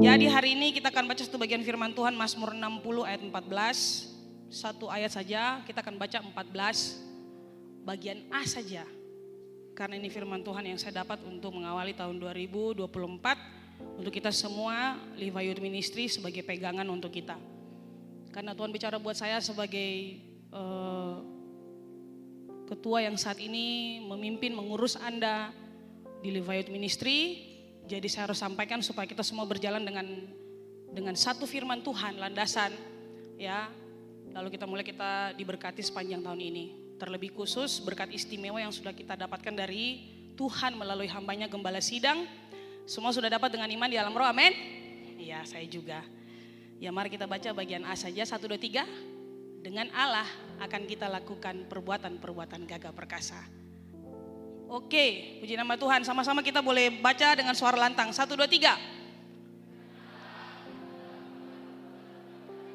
Jadi hari ini kita akan baca satu bagian firman Tuhan, Mazmur 60 ayat 14. Satu ayat saja, kita akan baca 14 bagian A saja. Karena ini firman Tuhan yang saya dapat untuk mengawali tahun 2024 untuk kita semua Liva Youth Ministry sebagai pegangan untuk kita. Karena Tuhan bicara buat saya sebagai ketua yang saat ini memimpin mengurus Anda di Liva Youth Ministry. Jadi saya harus sampaikan supaya kita semua berjalan dengan satu firman Tuhan landasan, ya. Lalu kita diberkati sepanjang tahun ini. Terlebih khusus berkat istimewa yang sudah kita dapatkan dari Tuhan melalui hambanya Gembala Sidang. Semua sudah dapat dengan iman di dalam roh, amin? Iya, saya juga. Ya, mari kita baca bagian A saja, 1, 2, 3. Dengan Allah akan kita lakukan perbuatan-perbuatan gagah perkasa. Oke, puji nama Tuhan. Sama-sama kita boleh baca dengan suara lantang. 1, 2, 3.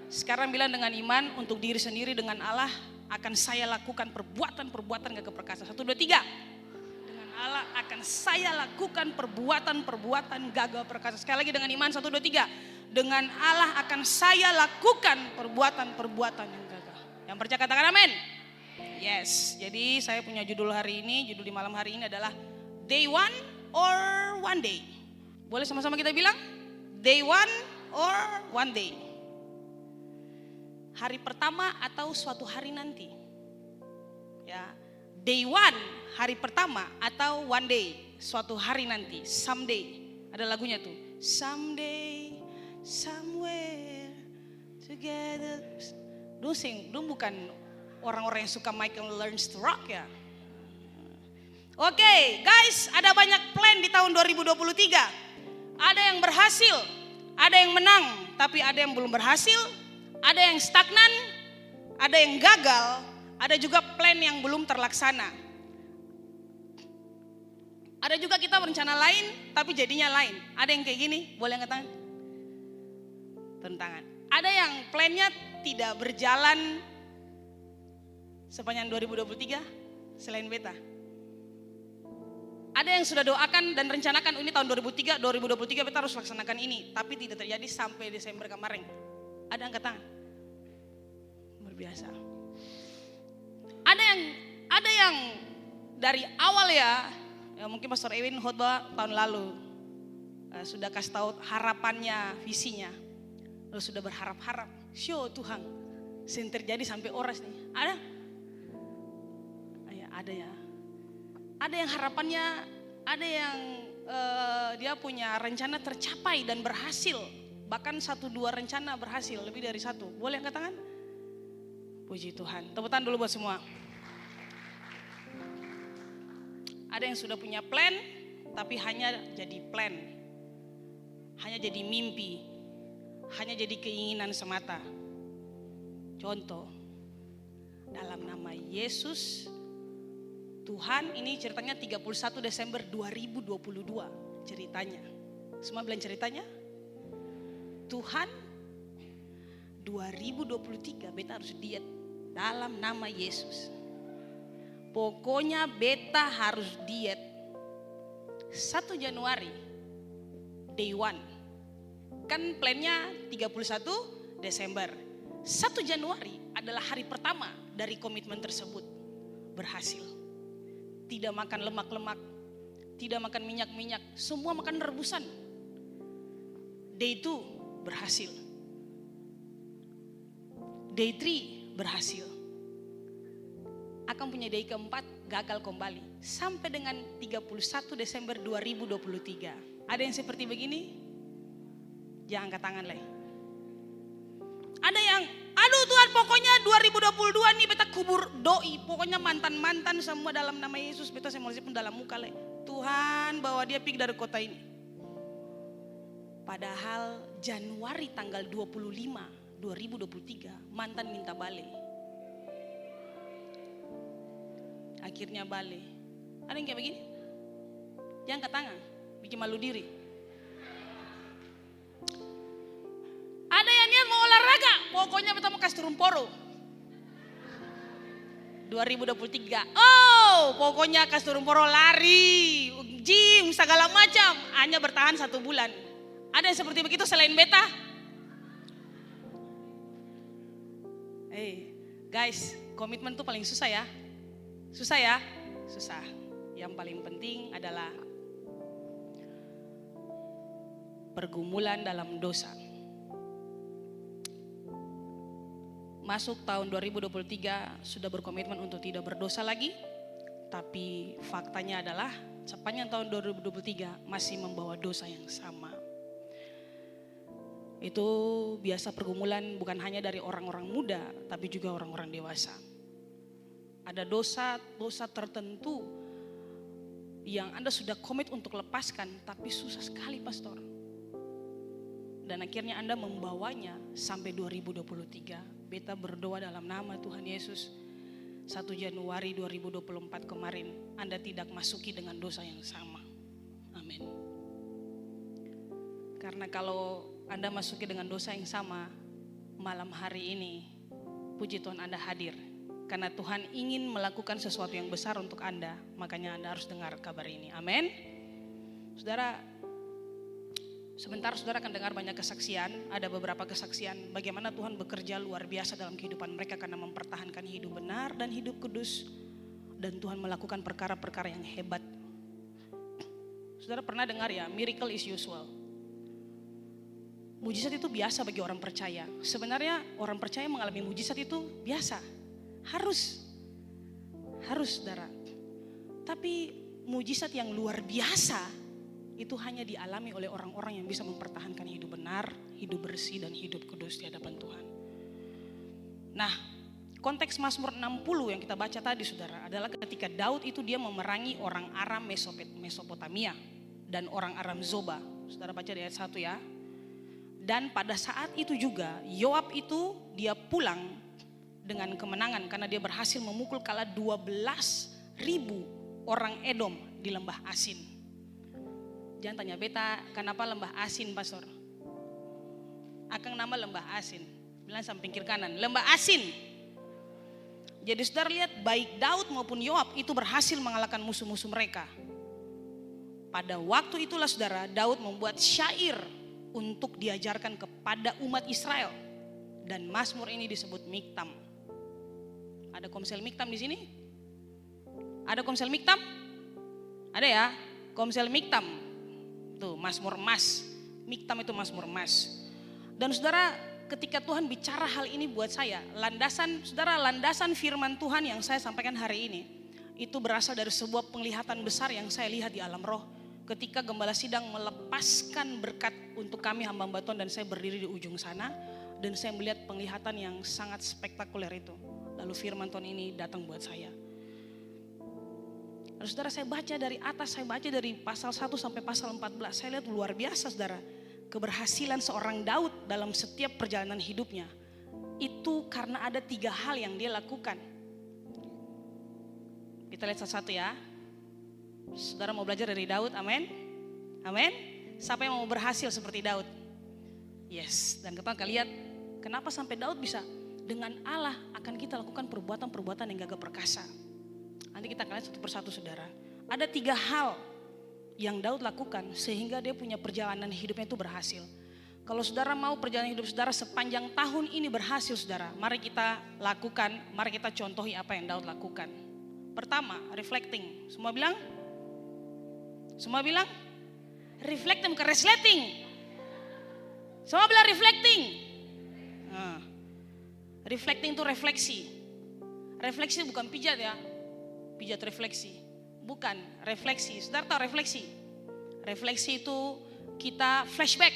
Sekarang bilang dengan iman untuk diri sendiri, dengan Allah akan saya lakukan perbuatan-perbuatan gagah perkasa. 1, 2, 3. Dengan Allah akan saya lakukan perbuatan-perbuatan gagah perkasa. Sekali lagi dengan iman, 1, 2, 3. Dengan Allah akan saya lakukan perbuatan-perbuatan yang gagah. Yang percaya katakan amin. Yes, jadi saya punya judul hari ini, judul di malam hari ini adalah Day One or One Day. Boleh sama-sama kita bilang? Day One or One Day. Hari pertama atau suatu hari nanti. Ya, Day One, hari pertama atau One Day, suatu hari nanti, someday. Ada lagunya tuh. Someday, somewhere, together. Dong bukan orang-orang yang suka Michael Learns to Rock ya. Oke, guys, ada banyak plan di tahun 2023. Ada yang berhasil, ada yang menang, tapi ada yang belum berhasil, ada yang stagnan, ada yang gagal, ada juga plan yang belum terlaksana. Ada juga kita berencana lain, tapi jadinya lain. Ada yang kayak gini, boleh angkat tangan? Tentangan. Ada yang plannya tidak berjalan sepanjang 2023 selain beta. Ada yang sudah doakan dan rencanakan ini tahun 2023 beta harus laksanakan ini, tapi tidak terjadi sampai Desember kemarin. Ada angkat tangan? Luar biasa. Ada yang dari awal ya mungkin Pastor Ewin khotbah tahun lalu sudah kasih tahu harapannya, visinya. Lalu sudah berharap-harap, show Tuhan, yang terjadi sampai oras nih. Ada ya. Ada yang harapannya, ada yang dia punya rencana tercapai dan berhasil. Bahkan 1-2 rencana berhasil, lebih dari 1. Boleh angkat tangan? Puji Tuhan. Tepuk tangan dulu buat semua. Ada yang sudah punya plan, tapi hanya jadi plan. Hanya jadi mimpi. Hanya jadi keinginan semata. Contoh, dalam nama Yesus, Tuhan, ini ceritanya 31 Desember 2022 ceritanya. Semua bilang ceritanya? Tuhan 2023 beta harus diet dalam nama Yesus. Pokoknya beta harus diet 1 Januari Day One. Kan plannya 31 Desember. 1 Januari adalah hari pertama dari komitmen tersebut. Berhasil. Tidak makan lemak-lemak, tidak makan minyak-minyak, semua makan rebusan. Day 2 berhasil. Day 3 berhasil. Akan punya day keempat gagal kembali. Sampai dengan 31 Desember 2023. Ada yang seperti begini? Jangan angkat tangan lagi. Ada yang, aduh Tuhan pokoknya 2022 nih beta kubur doi. Pokoknya mantan-mantan semua dalam nama Yesus. Beta saya pun dalam muka lagi. Tuhan bawa dia pergi dari kota ini. Padahal Januari tanggal 25 2023 mantan minta balik. Akhirnya balik. Ada yang kayak begini? Jangan angkat tangan. Bikin malu diri. Ada yang niat mau olahraga, pokoknya beta mau kasih turun poro. 2023, oh pokoknya kasih turun poro lari. segala macam, hanya bertahan 1 bulan. Ada yang seperti begitu selain beta? Guys, komitmen itu paling susah ya. Susah ya? Susah. Yang paling penting adalah pergumulan dalam dosa. Masuk tahun 2023 sudah berkomitmen untuk tidak berdosa lagi. Tapi faktanya adalah sepanjang tahun 2023 masih membawa dosa yang sama. Itu biasa pergumulan bukan hanya dari orang-orang muda, tapi juga orang-orang dewasa. Ada dosa tertentu yang Anda sudah komit untuk lepaskan, tapi susah sekali pastor. Dan akhirnya Anda membawanya sampai 2023. Beta berdoa dalam nama Tuhan Yesus, 1 Januari 2024 kemarin Anda tidak masuki dengan dosa yang sama. Amin. Karena kalau Anda masuki dengan dosa yang sama, malam hari ini puji Tuhan Anda hadir. Karena Tuhan ingin melakukan sesuatu yang besar untuk Anda, makanya Anda harus dengar kabar ini. Amin. Saudara, sebentar saudara akan dengar banyak kesaksian. Ada beberapa kesaksian bagaimana Tuhan bekerja luar biasa dalam kehidupan mereka karena mempertahankan hidup benar dan hidup kudus. Dan Tuhan melakukan perkara-perkara yang hebat. Saudara pernah dengar ya, miracle is usual. Mujizat itu biasa bagi orang percaya. Sebenarnya orang percaya mengalami mujizat itu biasa. Harus saudara. Tapi mujizat yang luar biasa itu hanya dialami oleh orang-orang yang bisa mempertahankan hidup benar, hidup bersih dan hidup kudus di hadapan Tuhan. Nah, konteks Mazmur 60 yang kita baca tadi saudara adalah ketika Daud itu dia memerangi orang Aram Mesopotamia dan orang Aram Zoba. Saudara baca di ayat 1 ya. Dan pada saat itu juga Yoab itu dia pulang dengan kemenangan karena dia berhasil memukul kala 12.000 orang Edom di lembah Asin. Jangan tanya beta kenapa lembah Asin pastor. Akang nama lembah Asin. Bilang samping kiri kanan, lembah Asin. Jadi saudara lihat baik Daud maupun Yoab itu berhasil mengalahkan musuh-musuh mereka. Pada waktu itulah saudara Daud membuat syair untuk diajarkan kepada umat Israel. Dan Mazmur ini disebut Miktam. Ada komsel Miktam di sini? Ada komsel Miktam? Ada ya? Komsel Miktam. Tuh, Mazmur emas. Miktam itu Mazmur emas. Dan saudara, ketika Tuhan bicara hal ini buat saya, landasan firman Tuhan yang saya sampaikan hari ini, itu berasal dari sebuah penglihatan besar yang saya lihat di alam roh. Ketika gembala sidang melepaskan berkat untuk kami hamba Tuhan dan saya berdiri di ujung sana. Dan saya melihat penglihatan yang sangat spektakuler itu. Lalu firman Tuhan ini datang buat saya. Lalu saudara saya baca dari atas, saya baca dari pasal 1 sampai pasal 14. Saya lihat luar biasa saudara. Keberhasilan seorang Daud dalam setiap perjalanan hidupnya. Itu karena ada 3 hal yang dia lakukan. Kita lihat satu-satu ya. Saudara mau belajar dari Daud, amin? Amin? Siapa yang mau berhasil seperti Daud? Yes, dan kita akan lihat kenapa sampai Daud bisa dengan Allah akan kita lakukan perbuatan-perbuatan yang gagah perkasa. Nanti kita akan lihat satu persatu saudara. Ada 3 hal yang Daud lakukan sehingga dia punya perjalanan hidupnya itu berhasil. Kalau saudara mau perjalanan hidup saudara sepanjang tahun ini berhasil saudara, mari kita lakukan, mari kita contohi apa yang Daud lakukan. Pertama, reflecting. Semua bilang? Reflecting bukan resleting. Semua bilang reflecting. Reflecting itu refleksi. Refleksi bukan pijat ya. Pijat refleksi. Bukan, refleksi. Saudara tahu refleksi? Refleksi itu kita flashback.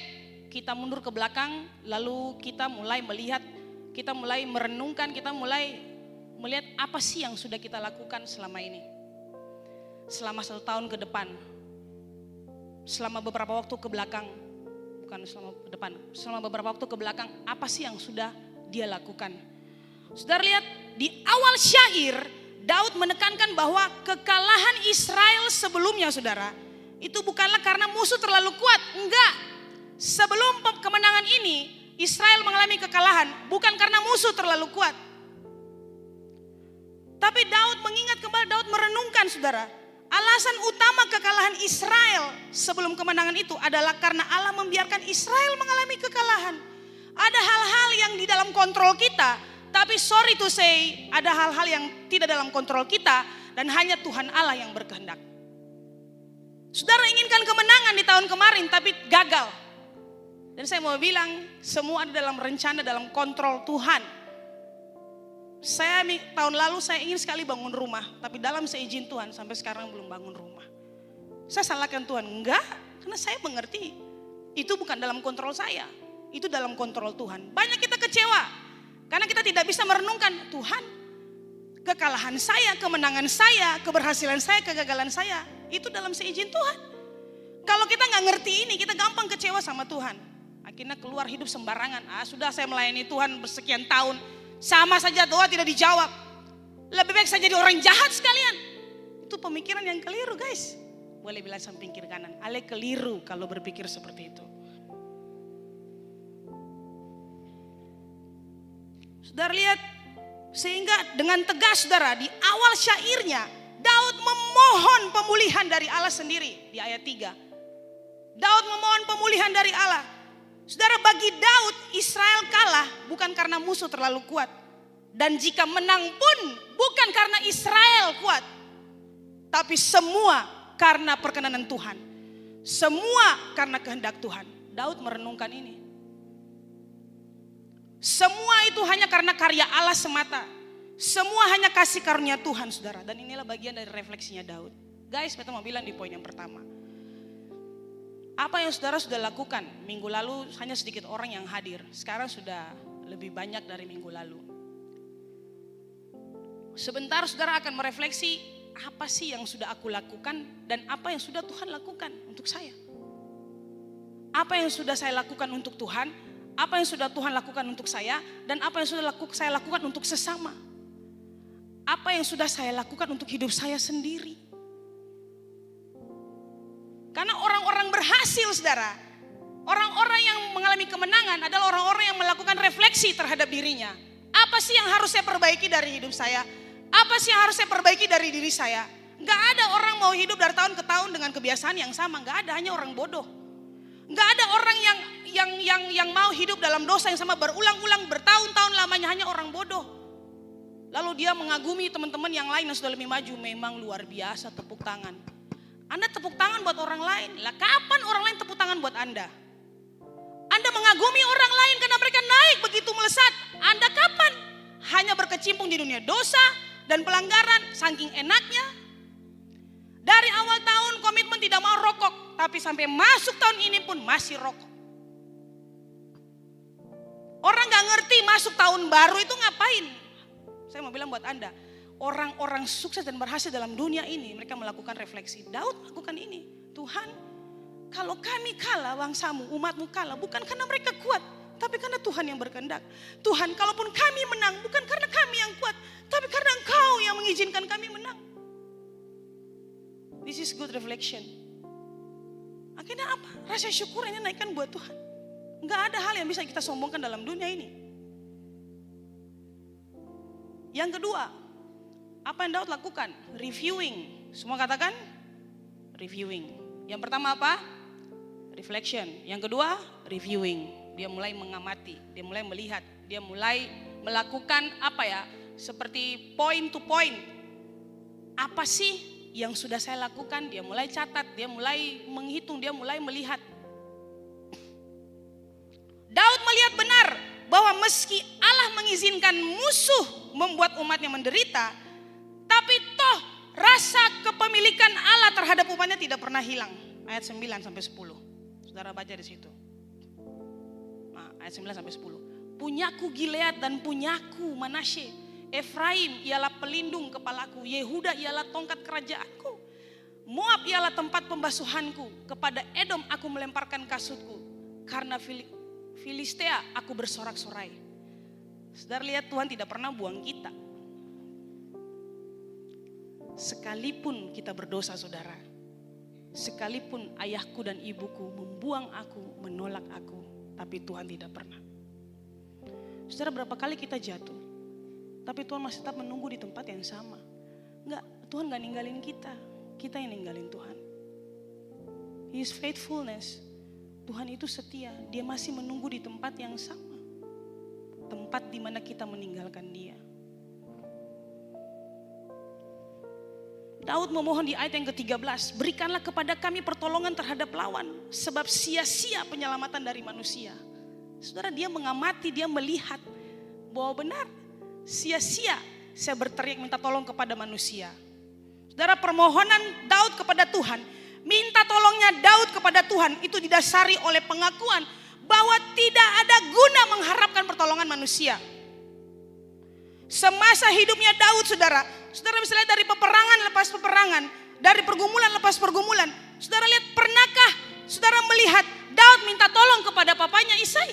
Kita mundur ke belakang. Lalu kita mulai melihat. Kita mulai merenungkan. Kita mulai melihat apa sih yang sudah kita lakukan selama ini. Selama 1 tahun ke depan. Selama beberapa waktu ke belakang, bukan selama ke depan, selama beberapa waktu ke belakang, apa sih yang sudah dia lakukan? Saudara lihat di awal syair, Daud menekankan bahwa kekalahan Israel sebelumnya saudara, itu bukanlah karena musuh terlalu kuat, enggak. Sebelum kemenangan ini, Israel mengalami kekalahan, bukan karena musuh terlalu kuat. Tapi Daud mengingat kembali, Daud merenungkan saudara, Alasan utama kekalahan Israel sebelum kemenangan itu adalah karena Allah membiarkan Israel mengalami kekalahan. Ada hal-hal yang di dalam kontrol kita, tapi sorry to say, ada hal-hal yang tidak dalam kontrol kita dan hanya Tuhan Allah yang berkehendak. Saudara inginkan kemenangan di tahun kemarin tapi gagal. Dan saya mau bilang, semua ada dalam rencana, dalam kontrol Tuhan. Tahun lalu saya ingin sekali bangun rumah, tapi dalam seizin Tuhan sampai sekarang belum bangun rumah. Saya salahkan Tuhan? Enggak, karena saya mengerti itu bukan dalam kontrol saya, itu dalam kontrol Tuhan. Banyak kita kecewa karena kita tidak bisa merenungkan, Tuhan, kekalahan saya, kemenangan saya, keberhasilan saya, kegagalan saya, itu dalam seizin Tuhan. Kalau kita nggak ngerti ini, kita gampang kecewa sama Tuhan. Akhirnya keluar hidup sembarangan. Sudah saya melayani Tuhan bersekian tahun, sama saja doa tidak dijawab. Lebih baik saya jadi orang jahat sekalian. Itu pemikiran yang keliru, guys. Boleh bilang samping kiri kanan, ale keliru kalau berpikir seperti itu. Saudara lihat, sehingga dengan tegas saudara di awal syairnya Daud memohon pemulihan dari Allah sendiri di ayat 3. Daud memohon pemulihan dari Allah. Saudara, bagi Daud Israel kalah bukan karena musuh terlalu kuat. Dan jika menang pun bukan karena Israel kuat. Tapi semua karena perkenanan Tuhan. Semua karena kehendak Tuhan. Daud merenungkan ini. Semua itu hanya karena karya Allah semata. Semua hanya kasih karunia Tuhan, saudara. Dan inilah bagian dari refleksinya Daud. Guys, kita mau bilang di poin yang pertama. Apa yang saudara sudah lakukan? Minggu lalu hanya sedikit orang yang hadir. Sekarang sudah lebih banyak dari minggu lalu. Sebentar saudara akan merefleksi, apa sih yang sudah aku lakukan dan apa yang sudah Tuhan lakukan untuk saya? Apa yang sudah saya lakukan untuk Tuhan? Apa yang sudah Tuhan lakukan untuk saya? Dan apa yang sudah saya lakukan untuk sesama? Apa yang sudah saya lakukan untuk hidup saya sendiri? Karena orang-orang berhasil, saudara, orang-orang yang mengalami kemenangan adalah orang-orang yang melakukan refleksi terhadap dirinya. Apa sih yang harus saya perbaiki dari hidup saya? Apa sih yang harus saya perbaiki dari diri saya? Gak ada orang mau hidup dari tahun ke tahun dengan kebiasaan yang sama. Gak ada, hanya orang bodoh. Gak ada orang yang mau hidup dalam dosa yang sama berulang-ulang bertahun-tahun lamanya, hanya orang bodoh. Lalu dia mengagumi teman-teman yang lain yang sudah lebih maju. Memang luar biasa, tepuk tangan. Anda tepuk tangan buat orang lain. Lah kapan orang lain tepuk tangan buat Anda? Anda mengagumi orang lain karena mereka naik begitu melesat. Anda kapan? Hanya berkecimpung di dunia dosa dan pelanggaran saking enaknya. Dari awal tahun komitmen tidak mau rokok, tapi sampai masuk tahun ini pun masih rokok. Orang gak ngerti masuk tahun baru itu ngapain. Saya mau bilang buat Anda, orang-orang sukses dan berhasil dalam dunia ini, mereka melakukan refleksi. Daud melakukan ini. Tuhan, kalau kami kalah, bangsamu, umatmu kalah, bukan karena mereka kuat, tapi karena Tuhan yang berkehendak. Tuhan, kalaupun kami menang, bukan karena kami yang kuat, tapi karena Engkau yang mengizinkan kami menang. This is good reflection. Akhirnya apa? Rasa syukur ini naikkan buat Tuhan. Enggak ada hal yang bisa kita sombongkan dalam dunia ini. Yang kedua, apa yang Daud lakukan? Reviewing. Semua katakan reviewing. Yang pertama apa? Reflection. Yang kedua, reviewing. Dia mulai mengamati, dia mulai melihat, dia mulai melakukan apa ya? Seperti point to point. Apa sih yang sudah saya lakukan? Dia mulai catat, dia mulai menghitung, dia mulai melihat. Daud melihat benar bahwa meski Allah mengizinkan musuh membuat umatnya menderita, tapi toh rasa kepemilikan Allah terhadap umatnya tidak pernah hilang. Ayat 9 sampai 10. Saudara baca di situ. Nah, ayat 9 sampai 10. Punyaku Gilead dan punyaku Manasye. Efraim ialah pelindung kepalaku. Yehuda ialah tongkat kerajaanku. Moab ialah tempat pembasuhanku. Kepada Edom aku melemparkan kasutku. Karena Filistea aku bersorak-sorai. Saudara lihat, Tuhan tidak pernah buang kita. Sekalipun kita berdosa, saudara, sekalipun ayahku dan ibuku membuang aku, menolak aku, tapi Tuhan tidak pernah. Saudara, berapa kali kita jatuh, tapi Tuhan masih tetap menunggu di tempat yang sama. Enggak, Tuhan gak ninggalin kita. kita yang ninggalin Tuhan. His faithfulness, Tuhan itu setia. Dia masih menunggu di tempat yang sama, tempat di mana kita meninggalkan Dia. Daud memohon di ayat yang ke-13, berikanlah kepada kami pertolongan terhadap lawan, sebab sia-sia penyelamatan dari manusia. Saudara, dia mengamati, dia melihat bahwa benar sia-sia saya berteriak minta tolong kepada manusia. Saudara, permohonan Daud kepada Tuhan, minta tolongnya Daud kepada Tuhan itu didasari oleh pengakuan bahwa tidak ada guna mengharapkan pertolongan manusia. Semasa hidupnya Daud, saudara bisa lihat dari peperangan lepas peperangan, dari pergumulan lepas pergumulan. Saudara lihat, pernahkah saudara melihat Daud minta tolong kepada papanya Isai?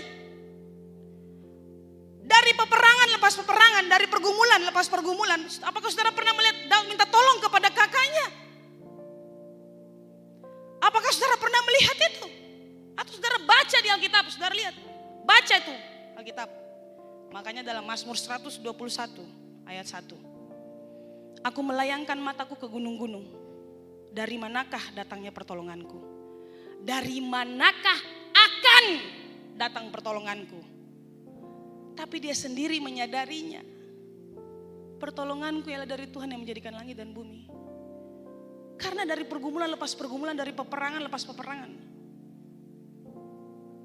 Dari peperangan lepas peperangan, dari pergumulan lepas pergumulan, apakah saudara pernah melihat Daud minta tolong kepada kakaknya? Apakah saudara pernah melihat itu? Atau saudara baca di Alkitab, saudara lihat, baca itu Alkitab. Makanya dalam Mazmur 121 ayat 1. Aku melayangkan mataku ke gunung-gunung. Dari manakah datangnya pertolonganku? Dari manakah akan datang pertolonganku? Tapi dia sendiri menyadarinya. Pertolonganku ialah dari Tuhan yang menjadikan langit dan bumi. Karena dari pergumulan lepas pergumulan, dari peperangan lepas peperangan,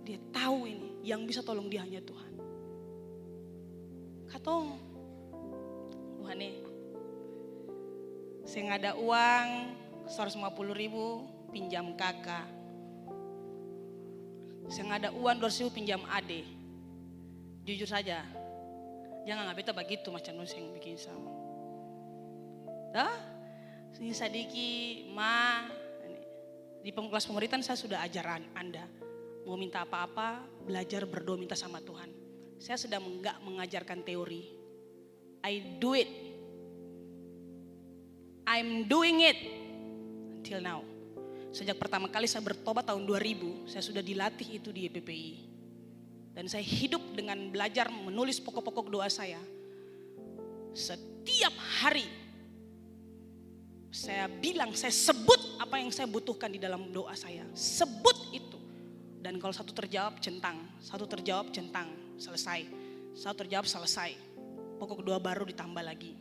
dia tahu ini yang bisa tolong dia hanya Tuhan. Katong, Tuhan nih, saya nggak ada uang 150.000 pinjam kakak. Saya nggak ada uang 200.000 pinjam ade. Jujur saja, jangan nggak beta begitu macam nusa yang bikin sama. Dah, ini sadiki ma di kelas pemerintahan saya sudah ajaran Anda mau minta apa-apa belajar berdoa minta sama Tuhan. Saya sudah enggak mengajarkan teori. I do it. I'm doing it until now. Sejak pertama kali saya bertobat tahun 2000, saya sudah dilatih itu di YPPI. Dan saya hidup dengan belajar menulis pokok-pokok doa saya. Setiap hari saya bilang, saya sebut apa yang saya butuhkan di dalam doa saya. Sebut itu. Dan kalau satu terjawab centang, satu terjawab centang, selesai. Satu terjawab selesai. Pokok doa baru ditambah lagi.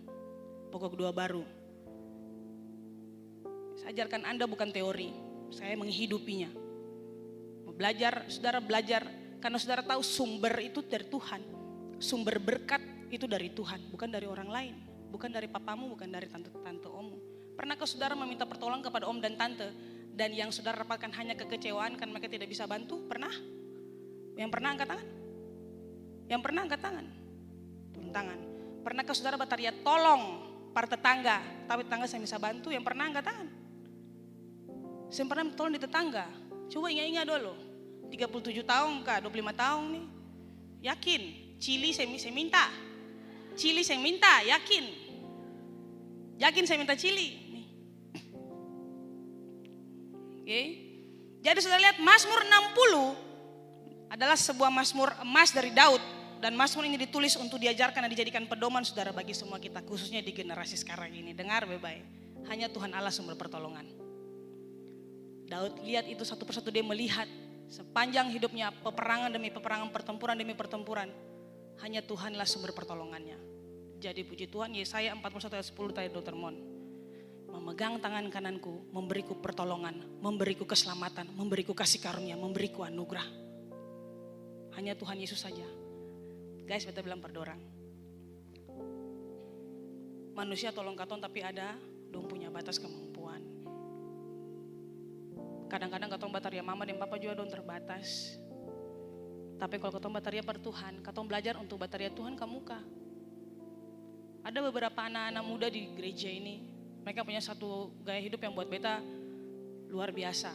Pokok doa baru. Saya ajarkan Anda bukan teori, saya menghidupinya. Belajar, saudara belajar, karena saudara tahu sumber itu dari Tuhan. Sumber berkat itu dari Tuhan, bukan dari orang lain. Bukan dari papamu, bukan dari tante-tante ommu. Pernahkah saudara meminta pertolongan kepada om dan tante, dan yang saudara dapatkan hanya kekecewaan karena mereka tidak bisa bantu? Pernah? Yang pernah angkat tangan? Yang pernah angkat tangan? Turun tangan. Pernahkah saudara berteriak tolong para tetangga, tapi tetangga saya bisa bantu? Yang pernah angkat tangan? Saya pernah tolong di tetangga. Coba ingat-ingat dulu. 37 tahun kah, 25 tahun nih. Yakin? Cili saya minta. Cili saya minta, yakin? Yakin saya minta cili? Nih. Oke. Jadi sudah lihat Mazmur 60 adalah sebuah mazmur emas dari Daud. Dan mazmur ini ditulis untuk diajarkan dan dijadikan pedoman saudara bagi semua kita. Khususnya di generasi sekarang ini. Dengar baik-baik. Hanya Tuhan Allah sumber pertolongan. Daud lihat itu satu persatu, dia melihat sepanjang hidupnya peperangan demi peperangan, pertempuran demi pertempuran. Hanya Tuhanlah sumber pertolongannya. Jadi puji Tuhan, Yesaya 41 ayat 10 tadi Dr. Mon. Memegang tangan kananku, memberiku pertolongan, memberiku keselamatan, memberiku kasih karunia, memberiku anugerah. Hanya Tuhan Yesus saja. Guys, kita bilang perdorang. Manusia tolong katon tapi ada, dong punya batas kemampuan. Kadang-kadang katong bataria mama dan papa juga dong terbatas. Tapi kalau katong bataria per Tuhan, katong belajar untuk bataria Tuhan ke muka. Ada beberapa anak-anak muda di gereja ini, mereka punya satu gaya hidup yang buat beta luar biasa.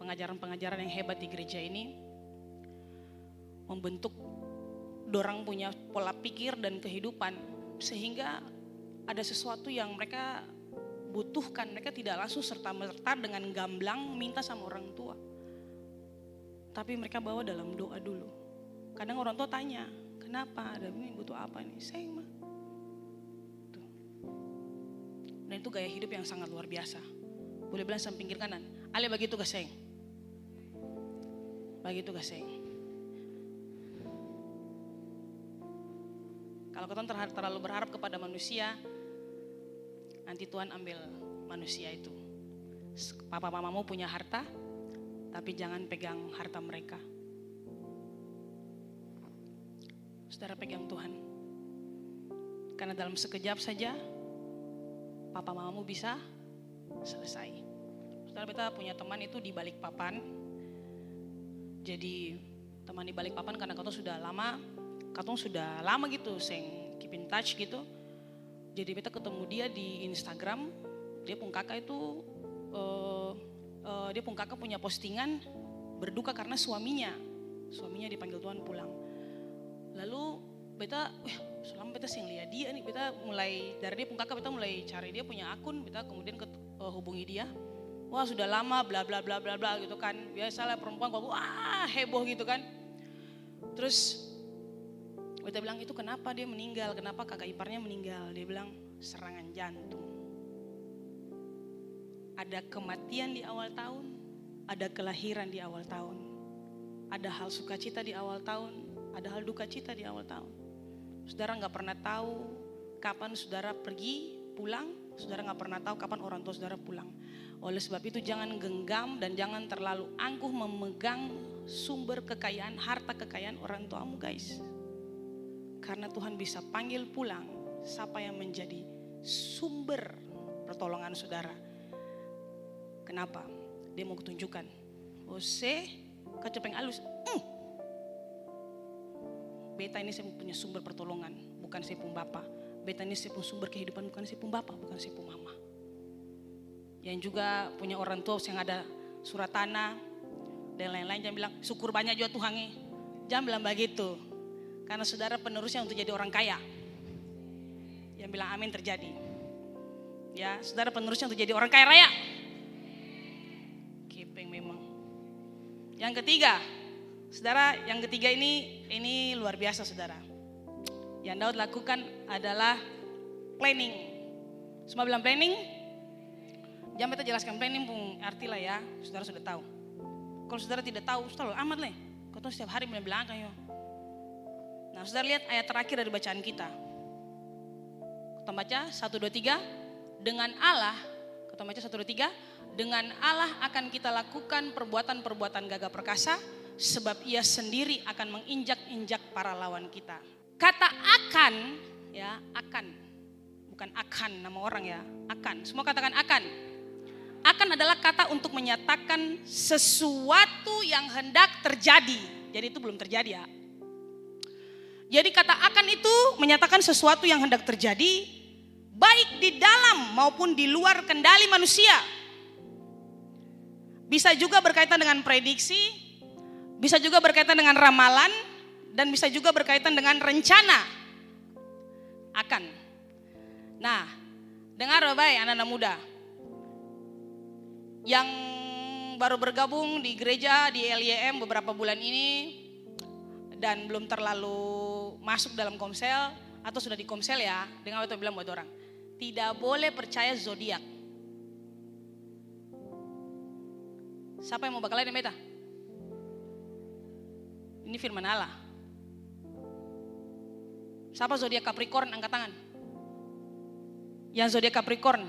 Pengajaran-pengajaran yang hebat di gereja ini membentuk dorang punya pola pikir dan kehidupan sehingga ada sesuatu yang mereka butuhkan, mereka tidak langsung serta-merta dengan gamblang minta sama orang tua. Tapi mereka bawa dalam doa dulu. Kadang orang tua tanya, kenapa? Ada ini butuh apa nih? Saya mah. Dan itu gaya hidup yang sangat luar biasa. Boleh bilang samping kiri kanan. Ale bagi tugas seng. Bagi tugas seng. Kalau kita terlalu berharap kepada manusia, nanti Tuhan ambil manusia itu. Papa mamamu punya harta, tapi jangan pegang harta mereka. Saudara pegang Tuhan. Karena dalam sekejap saja, papa mamamu bisa selesai. Saudara, kita punya teman itu di Balikpapan. Jadi teman di Balikpapan karena katong sudah lama gitu, seng keep in touch gitu. Jadi kita ketemu dia di Instagram. Dia pun kakak itu punya postingan berduka karena suaminya dipanggil Tuhan pulang. Lalu beta, selama beta sing lihat dia nih, beta mulai dari dia pun kakak, beta mulai cari dia punya akun, beta kemudian hubungi dia. Wah sudah lama bla bla bla bla bla gitu kan. Biasalah perempuan kalau heboh gitu kan. Terus beta bilang, itu kenapa dia meninggal? Kenapa kakak iparnya meninggal? Dia bilang serangan jantung. Ada kematian di awal tahun, ada kelahiran di awal tahun, ada hal sukacita di awal tahun, ada hal duka cita di awal tahun. Saudara gak pernah tahu kapan saudara pergi pulang, saudara gak pernah tahu kapan orang tua saudara pulang. Oleh sebab itu jangan genggam dan jangan terlalu angkuh memegang sumber kekayaan, harta kekayaan orang tuamu guys. Karena Tuhan bisa panggil pulang siapa yang menjadi sumber pertolongan saudara. Kenapa? Dia mau tunjukkan. Ose, kecepeng alus. Beta ini saya punya sumber pertolongan, bukan saya pun bapa. Beta ini saya pun sumber kehidupan, bukan saya pun bapa, bukan saya pun mama. Yang juga punya orang tua yang ada surat tanah dan lain-lain, jangan bilang syukur banyak juga Tuhan. Jangan bilang begitu. Karena saudara penerusnya untuk jadi orang kaya. Yang bilang amin terjadi. Ya, saudara penerusnya untuk jadi orang kaya raya. Kipeng memang. Yang ketiga, saudara, yang ketiga ini luar biasa saudara. Yang Daud lakukan adalah planning. Semua bilang planning. Jangan kita jelaskan planning pun arti lah ya. Saudara sudah tahu. Kalau saudara tidak tahu, saudara amat lah. Kau tahu setiap hari bilang kan yo. Nah, saudara lihat ayat terakhir dari bacaan kita. Kita baca 1, 2, 3. Dengan Allah, kita baca 1, 2, 3. Dengan Allah akan kita lakukan perbuatan-perbuatan gagah perkasa, sebab ia sendiri akan menginjak-injak para lawan kita. Kata akan, ya akan, bukan akan nama orang ya, akan. Semua katakan akan. Akan adalah kata untuk menyatakan sesuatu yang hendak terjadi. Jadi itu belum terjadi ya. Jadi kata akan itu menyatakan sesuatu yang hendak terjadi, baik di dalam maupun di luar kendali manusia. Bisa juga berkaitan dengan prediksi, bisa juga berkaitan dengan ramalan, dan bisa juga berkaitan dengan rencana. Akan. Nah, dengar baik anak-anak muda. Yang baru bergabung di gereja di LYM beberapa bulan ini dan belum terlalu masuk dalam komsel atau sudah di komsel ya, dengar apa itu bilang buat orang. Tidak boleh percaya zodiak. Siapa yang mau bakal lain beta? Ini firman Allah. Siapa zodiak Capricorn angkat tangan? Yang zodiak Capricorn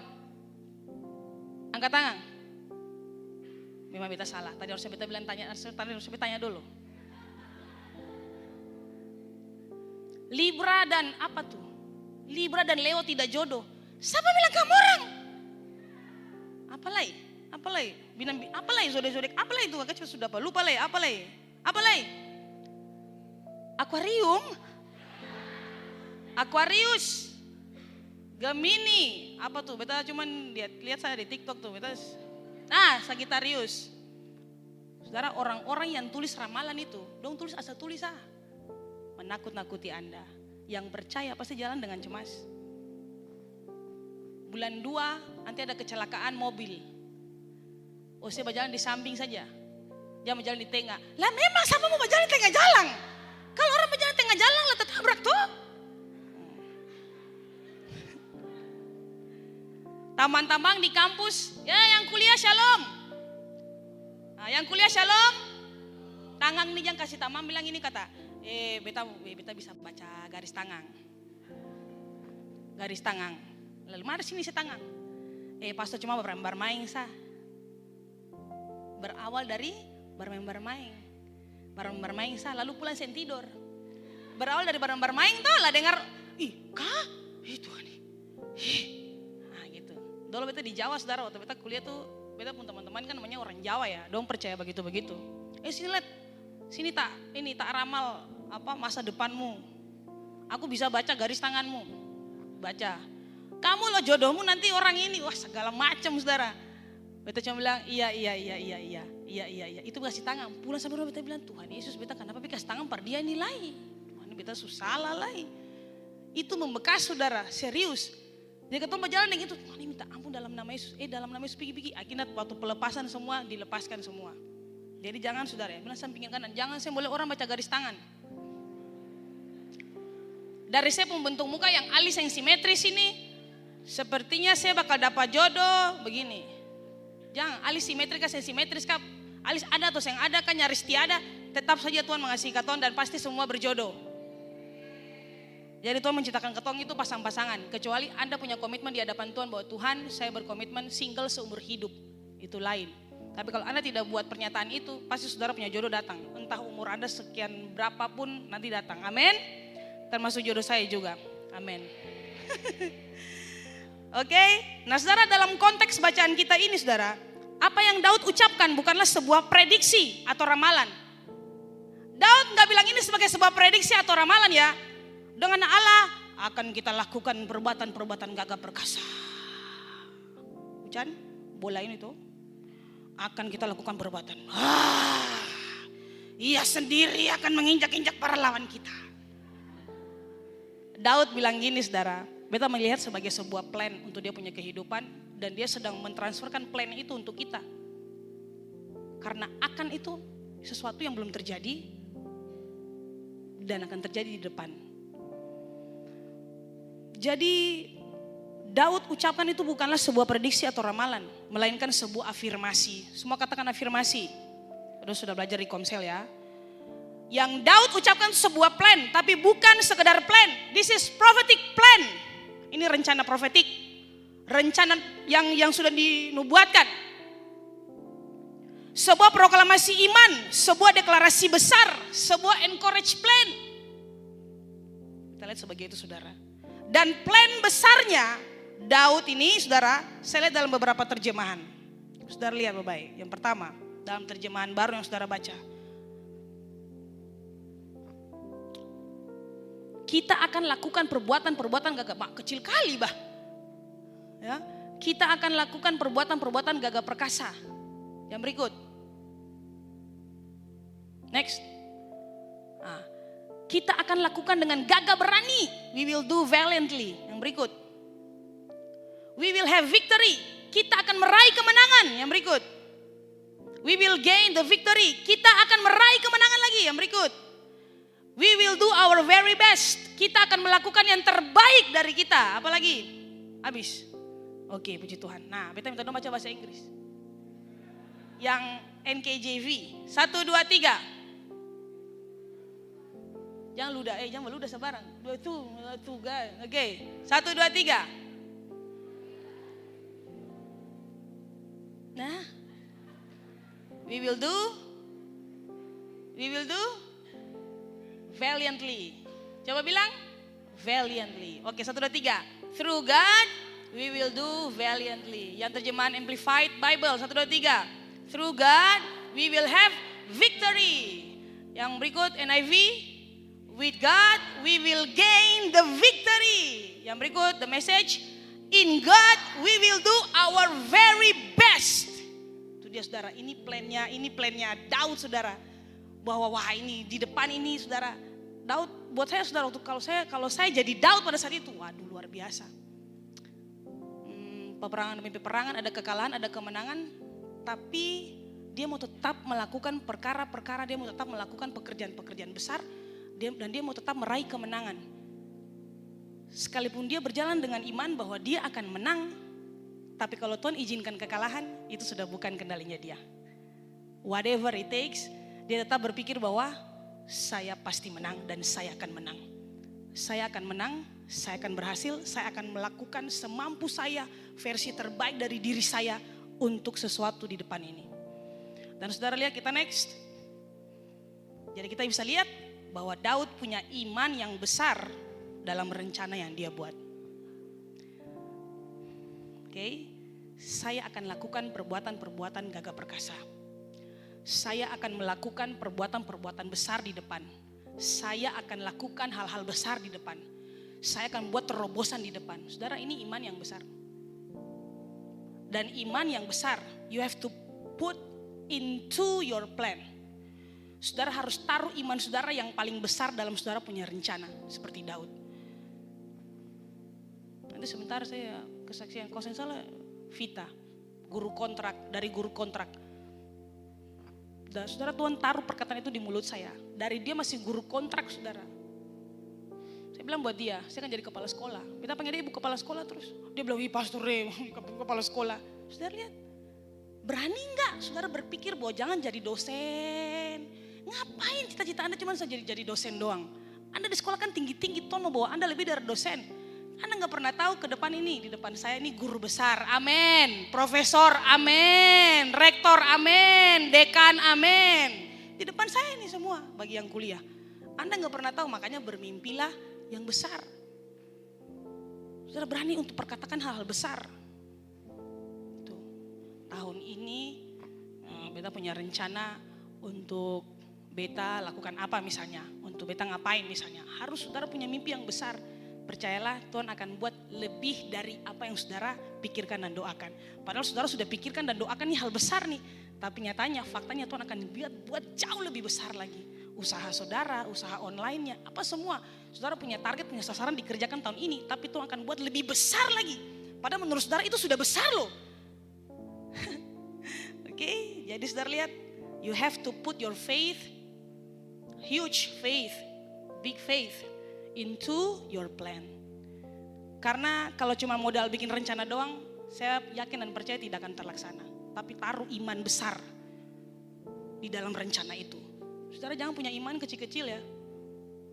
angkat tangan. Memang beta salah. Tadi harusnya beta bilang harusnya beta tanya dulu. Libra dan apa tuh? Libra dan Leo tidak jodoh. Siapa bilang kamu orang? Apalagi? Apalagi zodiak? Apalagi itu kecil sudah apa? Lupa lagi. Apalagi? Aquarius, Gemini, apa tuh? Beta cuman lihat saya di TikTok tuh. Beta, Sagittarius. Saudara, orang-orang yang tulis ramalan itu, dong tulis asal tulis menakut-nakuti Anda. Yang percaya pasti jalan dengan cemas. Bulan 2 nanti ada kecelakaan mobil. Saya berjalan di samping saja. Jangan berjalan di tengah. Lah memang sama mau berjalan di tengah jalan. Kalau orang berjalan di tengah jalan lah tertabrak tuh. Tambang-tambang di kampus, ya yang kuliah shalom. Nah, yang kuliah shalom. Tangang nih yang kasih tamang bilang ini kata, beta bisa baca garis tangan. Garis tangan. Lalu mana sini setangang? Pastor cuma bermain sah. Berawal dari bermain. Bermain sah, lalu pulang sen tidur. Berawal dari bermain tuh lah dengar, itu nih. Nah gitu. Dulu beta di Jawa saudara, waktu beta kuliah tuh, beta pun teman-teman kan namanya orang Jawa ya, dong percaya begitu-begitu. Sini lihat, sini tak ramal masa depanmu. Aku bisa baca garis tanganmu, baca. Kamu lo jodohmu nanti orang ini, wah segala macam saudara. Beta cuma bilang iya. Itu kasih tangan. Pulang sampai rumah beta bilang Tuhan Yesus beta kenapa kasih tangan par dia nilai. Tuhan beta susah lah. Itu membekas saudara, serius. Dia ketemu berjalan dengan itu, Tuhan minta ampun dalam nama Yesus. Dalam nama Yesus pergi. Akhirnya waktu pelepasan semua dilepaskan semua. Jadi jangan saudara ya, bilang samping kanan, jangan saya boleh orang baca garis tangan. Dari saya pembentuk muka yang alis yang simetris ini, sepertinya saya bakal dapat jodoh begini. Jangan, alis simetris kah, simetris kah, alis ada atau yang ada kan nyaris tiada, tetap saja Tuhan mengasihi ketong dan pasti semua berjodoh. Jadi Tuhan menciptakan ketong itu pasang-pasangan, kecuali Anda punya komitmen di hadapan Tuhan bahwa Tuhan saya berkomitmen single seumur hidup, itu lain. Tapi kalau Anda tidak buat pernyataan itu, pasti saudara punya jodoh datang. Entah umur Anda sekian berapapun nanti datang, amin. Termasuk jodoh saya juga, amin. Oke, nah saudara dalam konteks bacaan kita ini saudara, apa yang Daud ucapkan bukanlah sebuah prediksi atau ramalan. Daud gak bilang ini sebagai sebuah prediksi atau ramalan ya. Dengan Allah akan kita lakukan perbuatan-perbuatan gagah perkasa. Hujan, bola ini tuh. Akan kita lakukan perbuatan. Ia sendiri akan menginjak-injak para lawan kita. Daud bilang gini saudara, beta melihat sebagai sebuah plan untuk dia punya kehidupan dan dia sedang mentransferkan plan itu untuk kita. Karena akan itu sesuatu yang belum terjadi dan akan terjadi di depan. Jadi Daud ucapkan itu bukanlah sebuah prediksi atau ramalan, melainkan sebuah afirmasi. Semua katakan afirmasi. Sudah belajar di Komsel ya. Yang Daud ucapkan sebuah plan, tapi bukan sekedar plan. This is prophetic plan. Ini rencana profetik, rencana yang sudah dinubuatkan. Sebuah proklamasi iman, sebuah deklarasi besar, sebuah encourage plan. Kita lihat sebagai itu saudara. Dan plan besarnya Daud ini saudara, saya lihat dalam beberapa terjemahan. Saudara lihat baik-baik. Yang pertama, dalam terjemahan baru yang saudara baca. Kita akan lakukan perbuatan-perbuatan gagah, kecil kali bah. Ya, kita akan lakukan perbuatan-perbuatan gagah perkasa. Yang berikut. Next. Nah, kita akan lakukan dengan gagah berani. We will do valiantly. Yang berikut. We will have victory. Kita akan meraih kemenangan. Yang berikut. We will gain the victory. Kita akan meraih kemenangan lagi. Yang berikut. We will do our very best. Kita akan melakukan yang terbaik dari kita. Apalagi? Habis. Oke, puji Tuhan. Nah, beta minta dong baca bahasa Inggris. Yang NKJV. 1, 2, 3. Jangan ludah, jangan ludah sebarang. 2, 2, guys. Oke. 1, 2, 3. Nah. We will do valiantly. Coba bilang valiantly. Oke, 1, 2, 3. Through God we will do valiantly. Yang terjemahan Amplified Bible 1, 2, 3. Through God we will have victory. Yang berikut NIV, with God we will gain the victory. Yang berikut the Message, in God we will do our very best. Itu dia saudara, ini plannya Daud saudara. Bahwa wah ini di depan ini saudara. Daud buat saya saudara, kalau saya jadi Daud pada saat itu, waduh luar biasa. Peperangan demi peperangan, ada kekalahan, ada kemenangan, tapi dia mau tetap melakukan perkara-perkara, dia mau tetap melakukan pekerjaan-pekerjaan besar, dan dia mau tetap meraih kemenangan. Sekalipun dia berjalan dengan iman bahwa dia akan menang, Tapi kalau Tuhan izinkan kekalahan, itu sudah bukan kendalinya dia. Whatever it takes, dia tetap berpikir bahwa saya pasti menang dan saya akan menang. Saya akan menang, saya akan berhasil, saya akan melakukan semampu saya, versi terbaik dari diri saya untuk sesuatu di depan ini. Dan saudara lihat, kita next. Jadi kita bisa lihat bahwa Daud punya iman yang besar dalam rencana yang dia buat. Oke, saya akan lakukan perbuatan-perbuatan gagah perkasa. Saya akan melakukan perbuatan-perbuatan besar di depan. Saya akan lakukan hal-hal besar di depan. Saya akan buat terobosan di depan. Saudara, ini iman yang besar. Dan iman yang besar, you have to put into your plan. Saudara harus taruh iman saudara yang paling besar dalam saudara punya rencana. Seperti Daud. Nanti sebentar saya kesaksian, kalau saya salah Vita, guru kontrak, dari guru kontrak. Dan saudara, Tuhan taruh perkataan itu di mulut saya. Dari dia masih guru kontrak, saudara. Saya bilang buat dia, saya kan jadi kepala sekolah. Kita panggil dia ibu kepala sekolah terus. Dia bilang, wih pastor kepala sekolah. Saudara lihat, berani gak saudara berpikir bahwa jangan jadi dosen. Ngapain cita-cita Anda cuma jadi dosen doang. Anda di sekolah kan tinggi-tinggi, Tuhan mau bawa Anda lebih dari dosen. Anda gak pernah tahu ke depan ini, di depan saya ini guru besar, amin. Profesor, amin. Rektor, amin. Dekan, amin. Di depan saya ini semua bagi yang kuliah. Anda gak pernah tahu, makanya bermimpilah yang besar. Saudara berani untuk perkatakan hal-hal besar. Tuh, tahun ini beta punya rencana untuk beta lakukan apa misalnya. Untuk beta ngapain misalnya. Harus saudara punya mimpi yang besar. Percayalah Tuhan akan buat lebih dari apa yang saudara pikirkan dan doakan. Padahal saudara sudah pikirkan dan doakan nih hal besar nih. Tapi nyatanya, faktanya Tuhan akan buat jauh lebih besar lagi. Usaha saudara, usaha online-nya, apa semua. Saudara punya target, punya sasaran dikerjakan tahun ini. Tapi Tuhan akan buat lebih besar lagi. Padahal menurut saudara itu sudah besar loh. Oke, jadi saudara lihat. You have to put your faith, huge faith, big faith, into your plan. Karena kalau cuma modal bikin rencana doang, saya yakin dan percaya tidak akan terlaksana. Tapi taruh iman besar di dalam rencana itu. Saudara jangan punya iman kecil-kecil ya.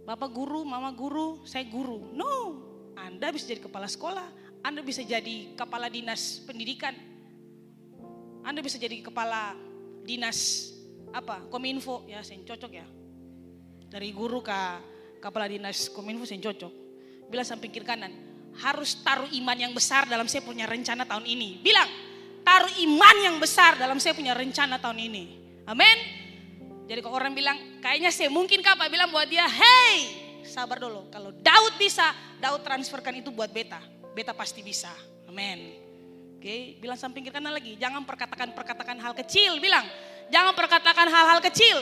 Bapak guru, mama guru, saya guru. No, Anda bisa jadi kepala sekolah, Anda bisa jadi kepala dinas pendidikan, Anda bisa jadi kepala dinas Kominfo, ya saya cocok ya. Dari guru ke kepala dinas Kominfo saya cocok. Bilang samping kiri kanan, harus taruh iman yang besar dalam saya punya rencana tahun ini. Bilang, taruh iman yang besar dalam saya punya rencana tahun ini. Amin. Jadi kalau orang bilang, kayaknya saya mungkin Pak bilang buat dia, hey, sabar dulu. Kalau Daud bisa, Daud transferkan itu buat beta. Beta pasti bisa. Amin. Oke, bilang samping kiri kanan lagi, jangan perkatakan hal kecil. Bilang, jangan perkatakan hal-hal kecil.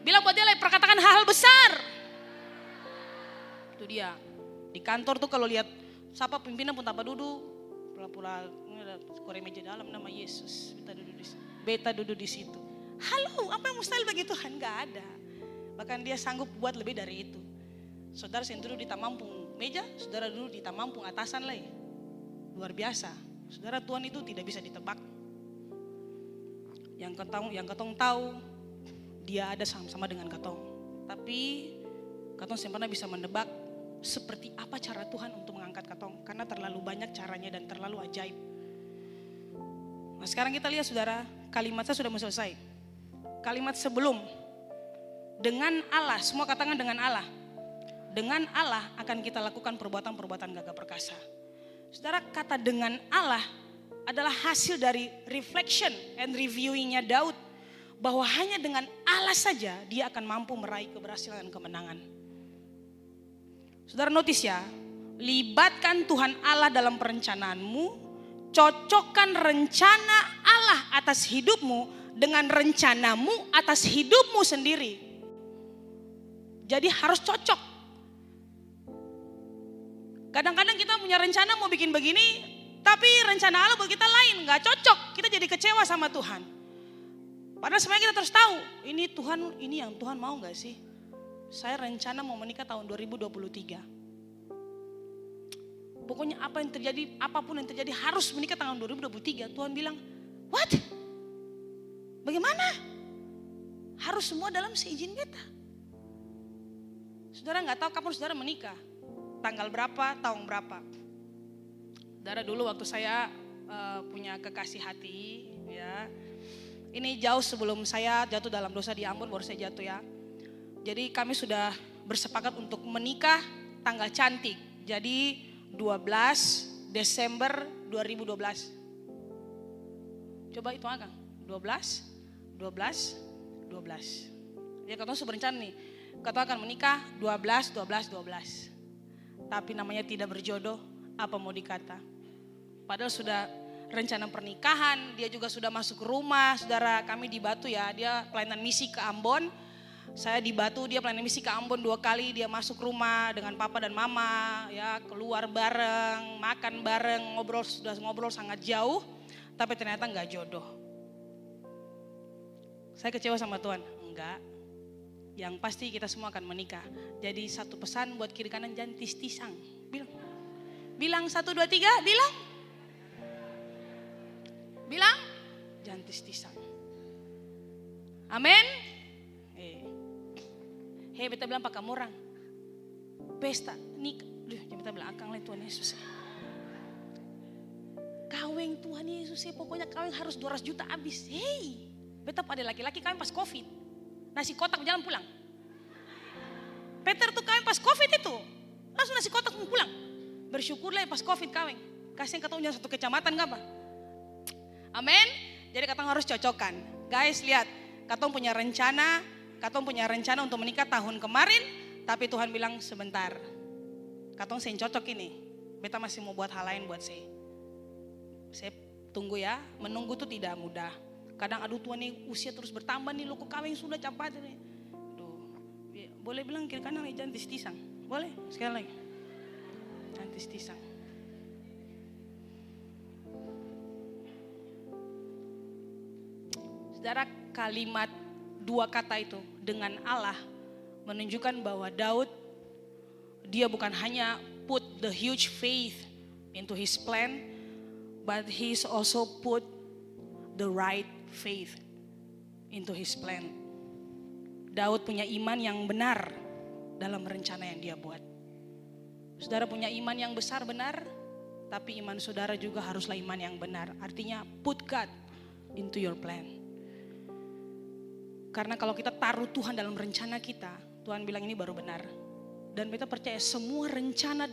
Bilang buat dia lagi, perkatakan hal-hal besar. Itu dia. Di kantor tuh kalau lihat siapa pimpinan pun tanpa duduk, pula-pula korek meja dalam nama Yesus. Beta duduk di situ. Halo, apa yang mustahil bagi Tuhan? Gak ada. Bahkan dia sanggup buat lebih dari itu. Saudara saya duduk di tamampung meja, saudara duduk di tamampung atasan lagi. Luar biasa. Saudara, Tuhan itu tidak bisa ditebak. Yang katong tahu, dia ada sama-sama dengan katong. Tapi katong saya pernah bisa menebak seperti apa cara Tuhan untuk mengangkat katong. Karena terlalu banyak caranya dan terlalu ajaib. Nah sekarang kita lihat saudara, kalimat saya sudah mau selesai. Kalimat sebelum, dengan Allah, semua katakan dengan Allah. Dengan Allah akan kita lakukan perbuatan-perbuatan gagah perkasa. Saudara, kata dengan Allah adalah hasil dari reflection and reviewingnya Daud. Bahwa hanya dengan Allah saja dia akan mampu meraih keberhasilan dan kemenangan. Saudara notice ya, libatkan Tuhan Allah dalam perencanaanmu, cocokkan rencana Allah atas hidupmu dengan rencanamu atas hidupmu sendiri. Jadi harus cocok. Kadang-kadang kita punya rencana mau bikin begini, tapi rencana Allah buat kita lain, gak cocok. Kita jadi kecewa sama Tuhan. Padahal sebenarnya kita terus tahu, ini yang Tuhan mau gak sih? Saya rencana mau menikah tahun 2023. Pokoknya apa yang terjadi, apapun yang terjadi harus menikah tahun 2023. Tuhan bilang, what? Bagaimana? Harus semua dalam seizin beta. Saudara gak tahu kapan saudara menikah. Tanggal berapa, tahun berapa. Saudara dulu waktu saya punya kekasih hati, ya. Ini jauh sebelum saya jatuh dalam dosa di Ambon, baru saya jatuh ya. Jadi kami sudah bersepakat untuk menikah tanggal cantik. Jadi 12 Desember 2012. Coba itu Akang. 12. Dia katanya sudah berencana nih. Kata akan menikah 12. Tapi namanya tidak berjodoh, apa mau dikata. Padahal sudah rencana pernikahan, dia juga sudah masuk rumah. Saudara, kami di Batu ya, dia pelayanan misi ke Ambon. Saya di Batu, dia pelayanan misi ke Ambon 2 kali. Dia masuk rumah dengan papa dan mama, ya keluar bareng, makan bareng, sudah ngobrol sangat jauh. Tapi ternyata enggak jodoh. Saya kecewa sama Tuhan, enggak. Yang pasti kita semua akan menikah. Jadi satu pesan buat kiri kanan, jangan tis-tisang. Bilang 1, 2, 3, bilang jangan tis-tisang. Amin. Beta bilang pakai orang. Pesta nikah. Beta bilang Akang lah Tuhan Yesus. Kawin Tuhan Yesus, pokoknya kawin harus 200 juta habis. Beta pada laki-laki kawin pas Covid. Nasi kotak jalan pulang. Peter tuh kawin pas Covid itu. Langsung nasi kotak pulang. Bersyukurlah pas Covid kawin. Kasihan katanya satu kecamatan gak apa. Amin. Jadi katanya harus cocokkan. Guys lihat, katanya punya rencana untuk menikah tahun kemarin. Tapi Tuhan bilang sebentar. Katanya saya cocok ini. Beta masih mau buat hal lain buat saya. Saya tunggu ya. Menunggu tuh tidak mudah. Kadang aduh Tuhan nih usia terus bertambah nih, lo kok kawin sudah capai nih. Boleh bilang kiri kanan jangan tis-tisang. Boleh? Sekali lagi. Jangan tis-tisang. Saudara, kalimat 2 kata itu dengan Allah menunjukkan bahwa Daud dia bukan hanya put the huge faith into his plan, but he's also put the right faith into his plan. Daud punya iman yang benar dalam rencana yang dia buat. Saudara punya iman yang besar benar, tapi iman saudara juga haruslah iman yang benar. Artinya put God into your plan. Karena kalau kita taruh Tuhan dalam rencana kita, Tuhan bilang ini baru benar. Dan kita percaya semua rencana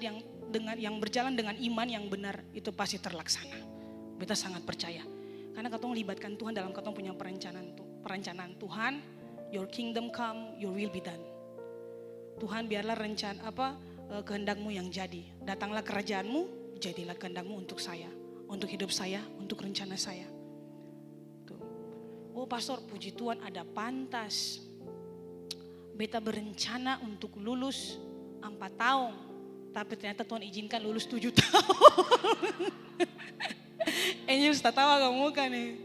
yang berjalan dengan iman yang benar itu pasti terlaksana. Kita sangat percaya. Karena katong libatkan Tuhan dalam katong punya perencanaan Tuhan, your kingdom come, your will be done. Tuhan biarlah kehendakmu yang jadi. Datanglah kerajaanmu, jadilah kehendakmu untuk saya, untuk hidup saya, untuk rencana saya. Tuh. Oh pastor, puji Tuhan ada pantas. Beta berencana untuk lulus 4 tahun, tapi ternyata Tuhan izinkan lulus 7 tahun. Angel tawa kamu kan nih.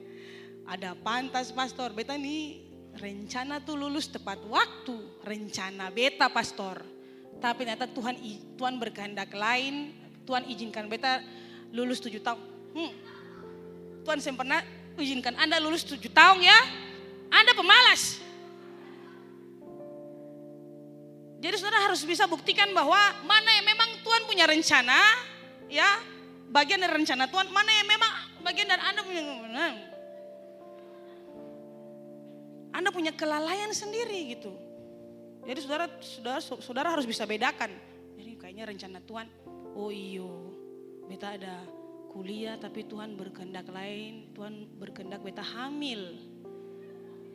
Ada pantas pastor. Beta nih rencana tuh lulus tepat waktu. Rencana beta pastor. Tapi ternyata Tuhan berkehendak lain. Tuhan izinkan beta lulus 7 tahun. Tuhan sempurna izinkan Anda lulus 7 tahun ya. Anda pemalas. Jadi saudara harus bisa buktikan bahwa mana yang memang Tuhan punya rencana ya. Bagian dari rencana Tuhan, mana yang memang bagian dari Anda punya, Anda punya kelalaian sendiri gitu. Jadi saudara harus bisa bedakan. Jadi kayaknya rencana Tuhan, oh iyo, beta ada kuliah tapi Tuhan berkehendak lain, Tuhan berkehendak beta hamil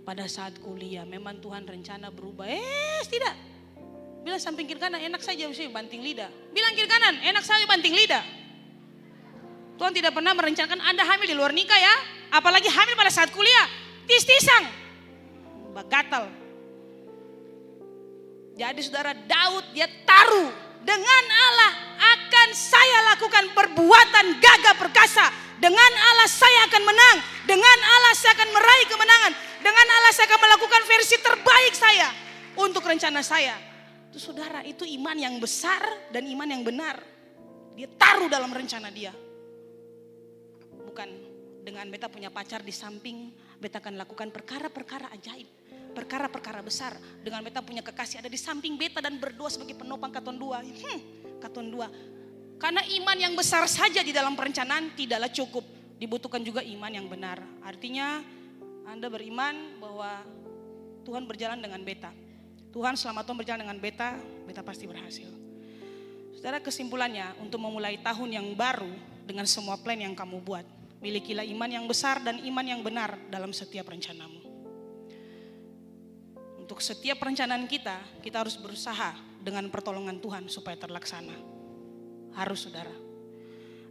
pada saat kuliah. Memang Tuhan rencana berubah, tidak. Bilang samping kiri kanan, enak saja mesti banting lidah. Bilang kiri kanan, enak saja banting lidah. Tuhan tidak pernah merencanakan Anda hamil di luar nikah ya. Apalagi hamil pada saat kuliah. Tis-tisang. Gatal. Jadi saudara, Daud dia taruh dengan Allah akan saya lakukan perbuatan gagah perkasa. Dengan Allah saya akan menang. Dengan Allah saya akan meraih kemenangan. Dengan Allah saya akan melakukan versi terbaik saya untuk rencana saya. Itu saudara, itu iman yang besar dan iman yang benar. dia taruh dalam rencana dia. Bukan dengan beta punya pacar di samping, beta akan lakukan perkara-perkara ajaib, perkara-perkara besar. Dengan beta punya kekasih ada di samping beta dan berdoa sebagai penopang katon dua. Katon dua. Karena iman yang besar saja di dalam perencanaan tidaklah cukup. Dibutuhkan juga iman yang benar. Artinya Anda beriman bahwa Tuhan berjalan dengan beta. Tuhan selama Tuhan berjalan dengan beta, beta pasti berhasil. Saudara, kesimpulannya untuk memulai tahun yang baru dengan semua plan yang kamu buat, milikilah iman yang besar dan iman yang benar dalam setiap rencanamu. Untuk setiap perencanaan kita harus berusaha dengan pertolongan Tuhan supaya terlaksana. Harus, saudara.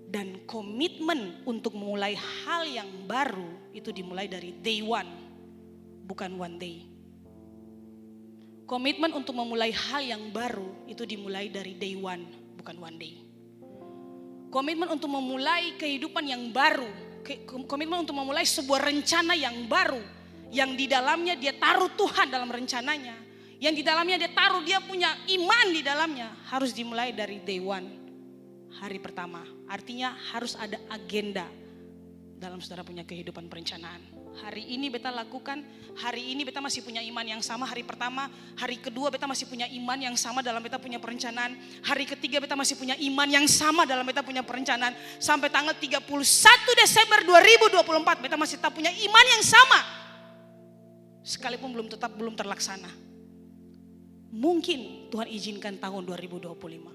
Dan komitmen untuk memulai hal yang baru itu dimulai dari day one, bukan one day. Komitmen untuk memulai hal yang baru itu dimulai dari day one, bukan one day. Komitmen untuk memulai kehidupan yang baru, komitmen untuk memulai sebuah rencana yang baru, yang di dalamnya dia taruh Tuhan dalam rencananya, yang di dalamnya dia taruh dia punya iman di dalamnya, harus dimulai dari day one, hari pertama. Artinya harus ada agenda dalam saudara punya kehidupan perencanaan. Hari ini beta lakukan, hari ini beta masih punya iman yang sama hari pertama, hari kedua beta masih punya iman yang sama dalam beta punya perencanaan, hari ketiga beta masih punya iman yang sama dalam beta punya perencanaan, sampai tanggal 31 Desember 2024 beta masih tetap punya iman yang sama. Sekalipun belum terlaksana. Mungkin Tuhan izinkan tahun 2025.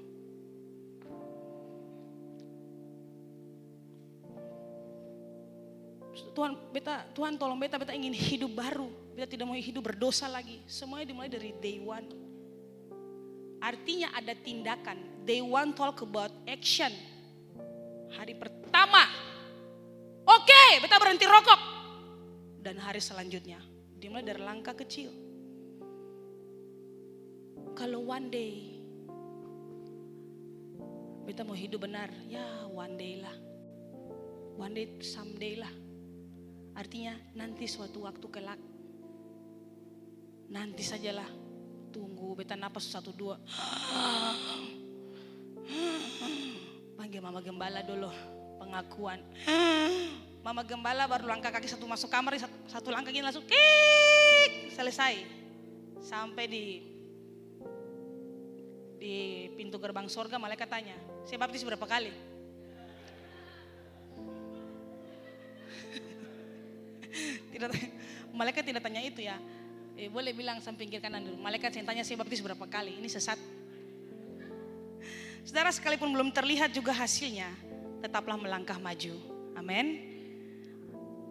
Tuhan tolong beta ingin hidup baru. Beta tidak mau hidup berdosa lagi. Semuanya dimulai dari day one. Artinya ada tindakan. Day one talk about action. Hari pertama, oke, beta berhenti rokok. Dan hari selanjutnya dimulai dari langkah kecil. Kalau one day beta mau hidup benar, ya one day lah. One day, someday lah. Artinya nanti suatu waktu kelak. Nanti sajalah. Tunggu beta napas 1, 2. Panggil mama gembala dulu. Pengakuan. Mama gembala baru langkah kaki satu masuk kamar, satu langkah gini langsung kik, selesai. Sampai di pintu gerbang sorga malaikat tanya, saya baptis berapa kali? Malaikat tidak tanya itu ya. Boleh bilang sampai pinggir kanan dulu. Malaikat yang tanya saya baptis berapa kali? Ini sesat. Saudara, sekalipun belum terlihat juga hasilnya, tetaplah melangkah maju. Amin.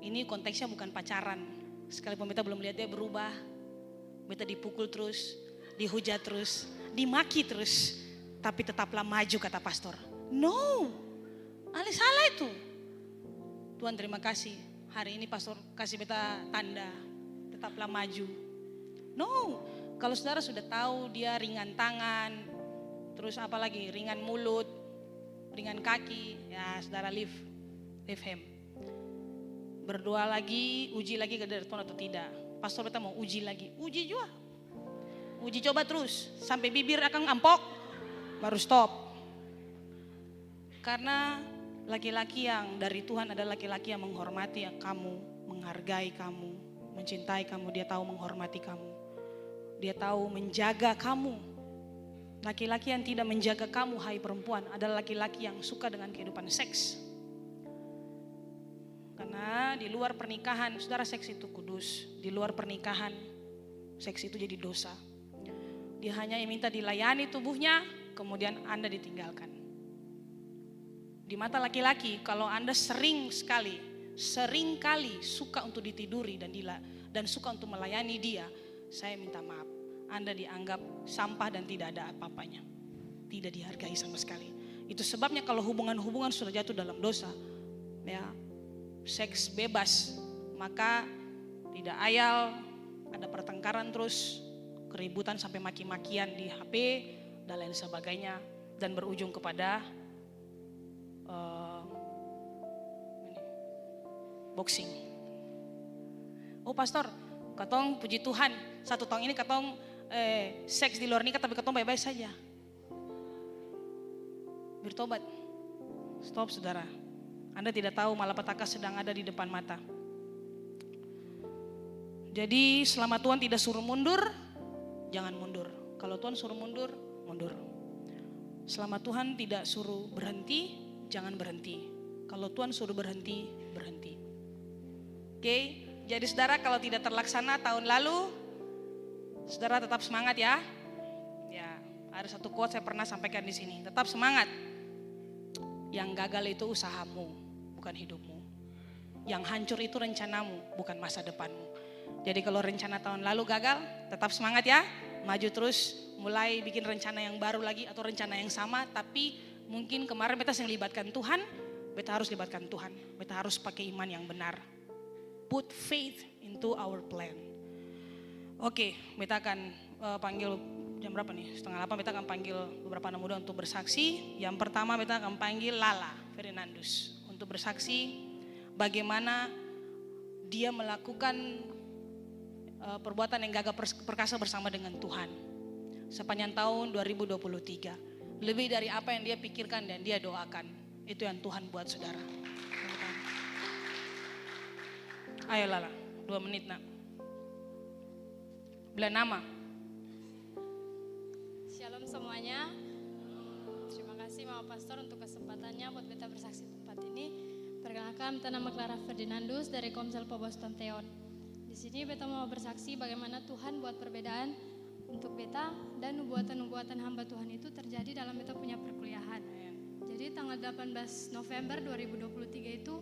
Ini konteksnya bukan pacaran. Sekalipun beta belum lihat dia berubah, beta dipukul terus, dihujat terus, dimaki terus, tapi tetaplah maju kata pastor. No, Ali salah itu. Tuhan terima kasih. Hari ini pastor kasih beta tanda, tetaplah maju. No, kalau saudara sudah tahu dia ringan tangan, terus apa lagi, ringan mulut, ringan kaki, ya saudara leave him. Berdoa lagi, uji lagi kepada Tuhan atau tidak. Pastor beta mau uji lagi, uji juga. Uji coba terus, sampai bibir akan ampok, baru stop. Karena laki-laki yang dari Tuhan adalah laki-laki yang menghormati kamu, menghargai kamu, mencintai kamu. Dia tahu menghormati kamu, dia tahu menjaga kamu. Laki-laki yang tidak menjaga kamu, hai perempuan, adalah laki-laki yang suka dengan kehidupan seks. Karena di luar pernikahan, saudara, seks itu kudus. Di luar pernikahan, seks itu jadi dosa. Dia hanya minta dilayani tubuhnya, kemudian Anda ditinggalkan. Di mata laki-laki, kalau Anda sering kali suka untuk ditiduri dan suka untuk melayani dia, saya minta maaf, Anda dianggap sampah dan tidak ada apa-apanya, tidak dihargai sama sekali. Itu sebabnya kalau hubungan-hubungan sudah jatuh dalam dosa, ya, seks bebas, maka tidak ayal, ada pertengkaran terus, keributan sampai maki-makian di HP dan lain sebagainya, dan berujung kepada boxing. Oh pastor, katong puji Tuhan 1 tahun ini katong seks di luar nikah, tapi katong baik-baik saja. Bertobat, Stop saudara. Anda tidak tahu malapetaka sedang ada di depan mata. Jadi selama Tuhan tidak suruh mundur, jangan mundur. Kalau Tuhan suruh mundur, mundur. Selama Tuhan tidak suruh berhenti, jangan berhenti. Kalau Tuhan suruh berhenti, berhenti. Oke, jadi saudara kalau tidak terlaksana tahun lalu, saudara tetap semangat ya. Ya, ada satu quote saya pernah sampaikan di sini. Tetap semangat. Yang gagal itu usahamu, bukan hidupmu. Yang hancur itu rencanamu, bukan masa depanmu. Jadi kalau rencana tahun lalu gagal, tetap semangat ya. Maju terus, mulai bikin rencana yang baru lagi atau rencana yang sama. Tapi mungkin kemarin beta yang libatkan Tuhan, beta harus libatkan Tuhan. Beta harus pakai iman yang benar. Put faith into our plan. Oke, beta akan panggil jam berapa nih? 7:30 beta akan panggil beberapa anak muda untuk bersaksi. Yang pertama beta akan panggil Lala Fernandus untuk bersaksi bagaimana dia melakukan perbuatan yang gagah perkasa bersama dengan Tuhan sepanjang tahun 2023. Lebih dari apa yang dia pikirkan dan dia doakan. Itu yang Tuhan buat saudara. Ayo Lala, 2 menit nak. Bila nama. Shalom semuanya. Terima kasih Mama Pastor untuk kesempatannya buat beta bersaksi tempat ini. Perkenalkan, beta nama Clara Ferdinandus dari Komsel Poboston Teon. Di sini beta mau bersaksi bagaimana Tuhan buat perbedaan untuk beta dan nubuatan-nubuatan hamba Tuhan itu terjadi dalam beta punya perkuliahan. Jadi tanggal 18 November 2023 itu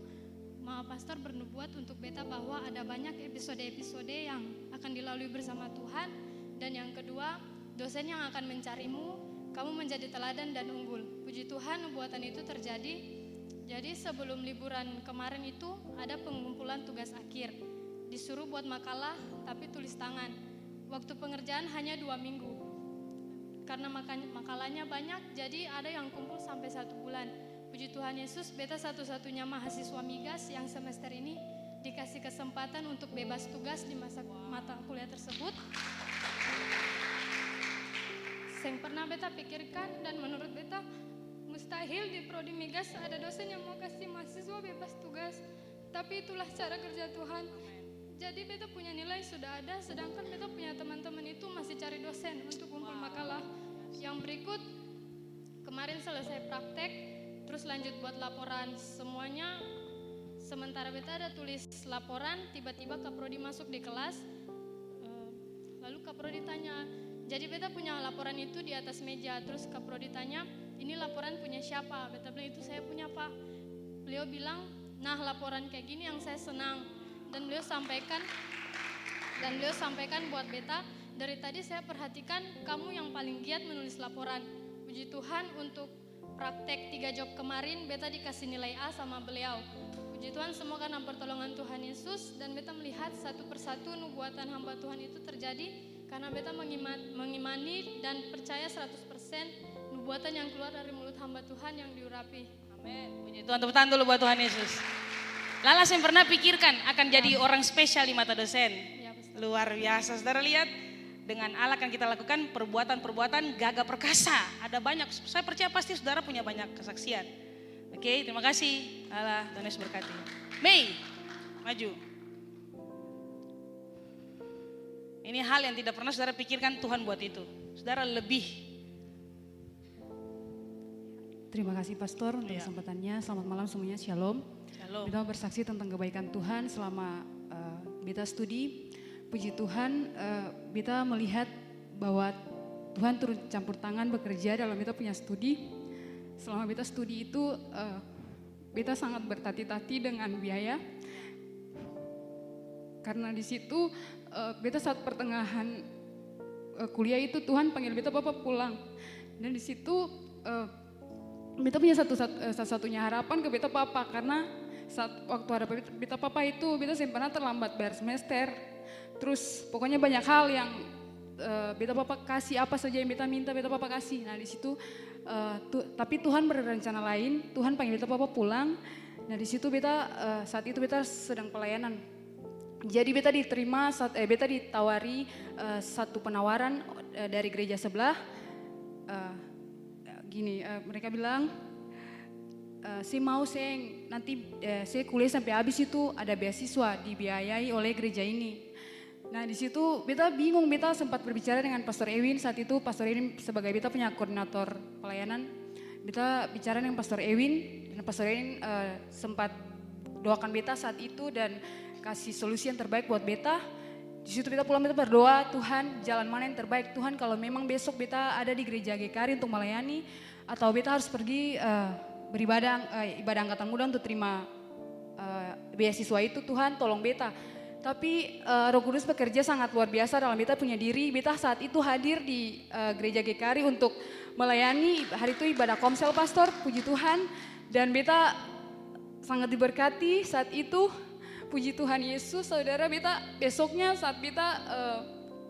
Mama Pastor bernubuat untuk beta bahwa ada banyak episode-episode yang akan dilalui bersama Tuhan. Dan yang kedua, dosen yang akan mencarimu, kamu menjadi teladan dan unggul. Puji Tuhan, nubuatan itu terjadi. Jadi sebelum liburan kemarin itu ada pengumpulan tugas akhir. Disuruh buat makalah tapi tulis tangan. Waktu pengerjaan hanya 2 minggu. Karena makalahnya banyak, jadi ada yang kumpul sampai 1 bulan. Puji Tuhan Yesus, beta satu-satunya mahasiswa migas yang semester ini dikasih kesempatan untuk bebas tugas di mata kuliah tersebut. Yang pernah beta pikirkan dan menurut beta mustahil di prodi migas ada dosen yang mau kasih mahasiswa bebas tugas. Tapi itulah cara kerja Tuhan. Jadi beta punya nilai sudah ada, sedangkan beta punya teman-teman itu masih cari dosen untuk kumpul makalah. Yang berikut, kemarin selesai praktek, terus lanjut buat laporan semuanya. Sementara beta ada tulis laporan, tiba-tiba Kaprodi masuk di kelas. Lalu Kaprodi tanya, jadi beta punya laporan itu di atas meja. Terus Kaprodi tanya, ini laporan punya siapa? Beta bilang, itu saya punya Pak. Beliau bilang, nah laporan kayak gini yang saya senang. Dan beliau sampaikan buat beta, dari tadi saya perhatikan kamu yang paling giat menulis laporan. Puji Tuhan untuk praktek 3 job kemarin beta dikasih nilai A sama beliau. Puji Tuhan, semua karena pertolongan Tuhan Yesus. Dan beta melihat satu persatu nubuatan hamba Tuhan itu terjadi karena beta mengimani dan percaya 100% nubuatan yang keluar dari mulut hamba Tuhan yang diurapi. Amin. Puji Tuhan, tepuk tangan dulu buat Tuhan Yesus. Lala saya pernah pikirkan akan jadi orang spesial di mata dosen. Ya, luar biasa, saudara lihat. Dengan Allah akan kita lakukan perbuatan-perbuatan gagah perkasa. Ada banyak, saya percaya pasti saudara punya banyak kesaksian. Oke, terima kasih. Allah, Tuhan Yesus berkati. Mei, maju. Ini hal yang tidak pernah saudara pikirkan, Tuhan buat itu. Saudara lebih. Terima kasih Pastor untuk kesempatannya. Selamat malam semuanya, Shalom. Shalom. Beta bersaksi tentang kebaikan Tuhan selama beta studi. Puji Tuhan, beta melihat bahwa Tuhan turut campur tangan bekerja dalam beta punya studi. Selama beta studi itu, beta sangat bertati-tati dengan biaya. Karena di situ, beta saat pertengahan kuliah itu Tuhan panggil beta Bapak pulang. Dan di situ, beta punya satu-satunya harapan ke beta Papa, karena saat waktu ada beta Papa itu beta pernah terlambat bayar semester. Terus pokoknya banyak hal yang beta Papa kasih, apa saja yang beta minta beta Papa kasih. Nah di situ tapi Tuhan berencana lain, Tuhan panggil beta Papa pulang. Nah di situ beta saat itu beta sedang pelayanan. Jadi beta diterima beta ditawari satu penawaran dari gereja sebelah. Mereka bilang saya mau nanti saya kuliah sampai habis itu ada beasiswa dibiayai oleh gereja ini. Nah di situ beta bingung, beta sempat berbicara dengan Pastor Ewin saat itu. Pastor Ewin sebagai beta punya koordinator pelayanan. Beta bicara dengan Pastor Ewin dan Pastor Ewin sempat doakan beta saat itu dan kasih solusi yang terbaik buat beta. Di situ beta pulang, beta berdoa, Tuhan jalan mana yang terbaik. Tuhan kalau memang besok beta ada di gereja GKRI untuk melayani atau beta harus pergi ibadah angkatan muda untuk terima beasiswa itu, Tuhan tolong beta. Tapi Roh Kudus bekerja sangat luar biasa dalam beta punya diri. Beta saat itu hadir di gereja GKRI untuk melayani hari itu ibadah komsel pastor, puji Tuhan. Dan beta sangat diberkati saat itu. Puji Tuhan Yesus, saudara. Beta besoknya saat beta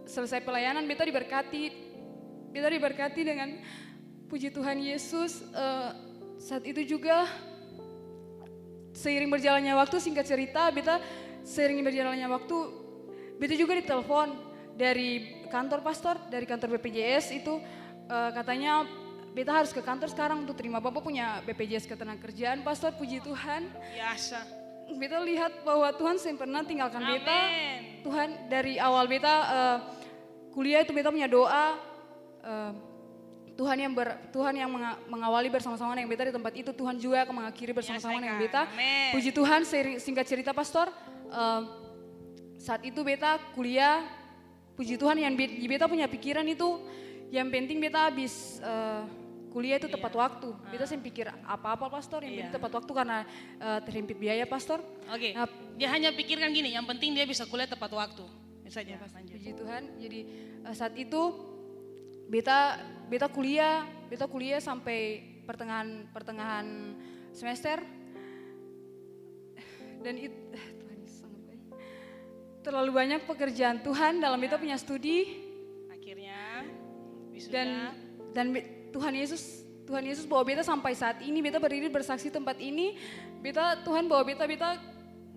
selesai pelayanan, beta diberkati dengan puji Tuhan Yesus. Saat itu juga seiring berjalannya waktu, singkat cerita, beta juga ditelepon dari kantor pastor, dari kantor BPJS itu katanya beta harus ke kantor sekarang untuk terima Bapak punya BPJS ketenagakerjaan, pastor. Puji Tuhan. Biasa. Beta lihat bahwa Tuhan sempurna tinggalkan beta. Amin. Tuhan dari awal beta kuliah itu beta punya doa. Tuhan yang mengawali bersama-sama dengan beta di tempat itu, Tuhan juga akan mengakhiri bersama-sama dengan beta. Amin. Puji Tuhan. Singkat cerita pastor, saat itu beta kuliah, puji Tuhan yang beta punya pikiran itu, yang penting beta habis kuliah itu tepat waktu. Beta sih pikir apa-apa pastor, yang penting tepat waktu karena terhimpit biaya pastor. Oke, Nah, dia hanya pikirkan gini, yang penting dia bisa kuliah tepat waktu. Itu saja, lanjut. puji Tuhan. Jadi saat itu beta kuliah sampai pertengahan semester. Dan Tuhan Yesus sangat baik. Terlalu banyak pekerjaan Tuhan dalam beta punya studi. Akhirnya wisuda. Dan Tuhan Yesus bawa beta sampai saat ini. Beta berdiri bersaksi tempat ini. Tuhan bawa beta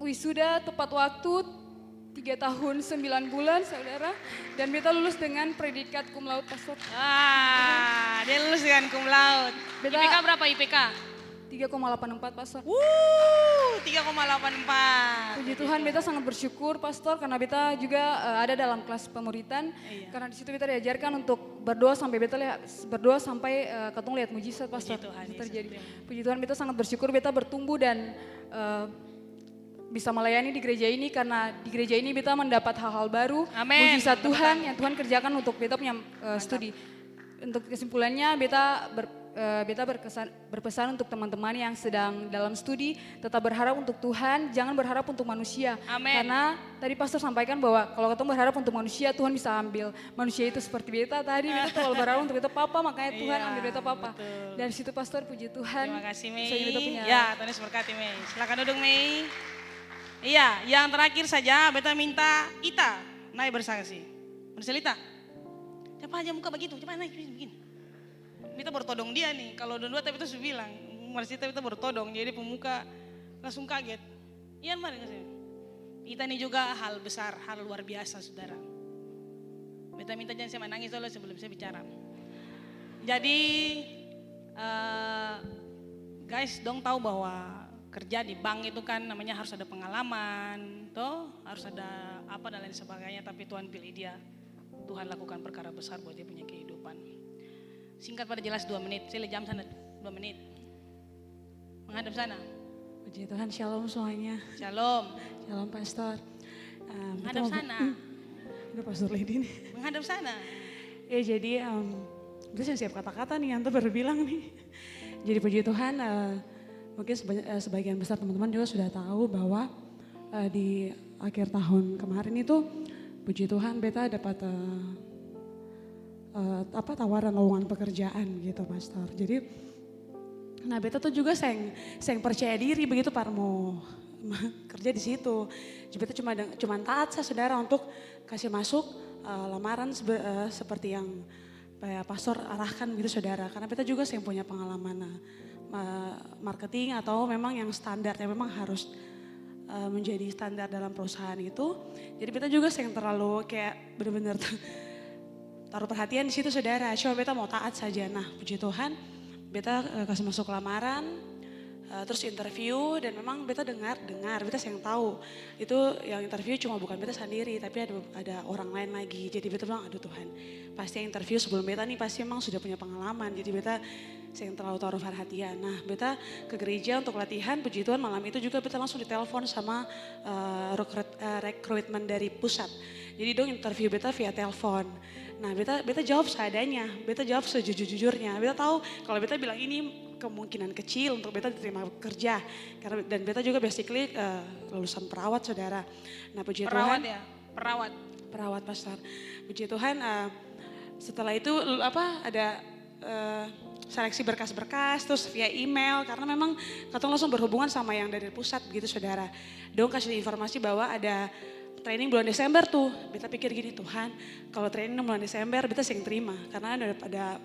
wisuda tepat waktu 3 tahun 9 bulan, saudara. Dan beta lulus dengan predikat cum laude, pastor. Dia lulus dengan cum laude. IPK berapa IPK? 3,84, pastor. 3,84. Puji Tuhan, beta sangat bersyukur pastor karena beta juga ada dalam kelas pemuritan. Karena di situ beta diajarkan untuk berdoa sampai ketemu lihat mujizat pastor. Puji Tuhan, Itu Yesus. terjadi. Puji Tuhan, beta sangat bersyukur beta bertumbuh dan bisa melayani di gereja ini karena di gereja ini beta mendapat hal-hal baru. Amin. Mujizat Tuhan yang Tuhan kerjakan untuk beta punya studi. Untuk kesimpulannya beta berpesan untuk teman-teman yang sedang dalam studi, tetap berharap untuk Tuhan, jangan berharap untuk manusia. Amin. Karena tadi pastor sampaikan bahwa kalau ketemu berharap untuk manusia, Tuhan bisa ambil manusia itu seperti beta tadi. Beta terlalu berharap untuk beta papa, makanya Tuhan ambil beta papa. Betul. Dari situ pastor, puji Tuhan. Terima kasih Mei. Saya beta punya Ya, Tuhan Yesus berkati Mei. Silakan duduk Mei. Iya, yang terakhir saja beta minta Ita naik bersaksi. Marcelita. Siapa aja muka begitu, coba naik begini. Beta bertodong dia nih, kalau dua tapi itu bilang, Marcelita beta bertodong, jadi pemuka langsung kaget. Iya mari kasih. Ita ini juga hal besar, hal luar biasa saudara. Beta minta jangan saya menangis dulu sebelum saya bicara. Jadi guys, dong tahu bahwa kerja di bank itu kan namanya harus ada pengalaman, toh harus ada apa dan lain sebagainya. Tapi Tuhan pilih dia, Tuhan lakukan perkara besar buat dia punya kehidupan. Singkat pada jelas 2 menit, saya lihat jam sana 2 menit. Menghadap sana. Puji Tuhan, shalom semuanya. Shalom. Shalom pastor. Menghadap sana. Udah pastor Lady nih. Menghadap sana. Ya jadi, gue siap kata-kata nih, Yanto baru bilang nih. Jadi puji Tuhan, mungkin sebagian besar teman-teman juga sudah tahu bahwa di akhir tahun kemarin itu, puji Tuhan beta dapat tawaran lowongan pekerjaan gitu pastor. Jadi, nah beta tuh juga seng percaya diri begitu mau kerja di situ. Jadi beta cuma taat saudara untuk kasih masuk lamaran seperti yang pastor arahkan gitu saudara. Karena beta juga seng punya pengalaman marketing atau memang yang standar yang memang harus menjadi standar dalam perusahaan itu. Jadi beta juga seng terlalu kayak bener-bener taruh perhatian di situ saudara. Cuma beta mau taat saja. Nah puji Tuhan beta kasih masuk lamaran. terus interview dan memang beta dengar beta yang tahu itu yang interview cuma bukan beta sendiri tapi ada orang lain lagi. Jadi beta bilang aduh Tuhan, pasti yang interview sebelum beta nih pasti emang sudah punya pengalaman. Jadi beta yang terlalu taruh perhatian. Nah beta ke gereja untuk latihan, puji Tuhan malam itu juga beta langsung ditelepon sama rekrutmen dari pusat. Jadi dong interview beta via telepon. Nah beta jawab seadanya, beta jawab sejujur-jujurnya. Beta tahu kalau beta bilang ini kemungkinan kecil untuk beta diterima kerja. Karena dan beta juga basically lulusan perawat saudara. Nah puji Perawat Tuhan. ya, perawat. Perawat pastor. Puji Tuhan setelah itu ada seleksi berkas-berkas terus via email karena memang katong langsung berhubungan sama yang dari pusat begitu saudara. Dong kasih informasi bahwa ada training bulan Desember tuh. Beta pikir gini Tuhan, kalau training bulan Desember beta sering terima karena ada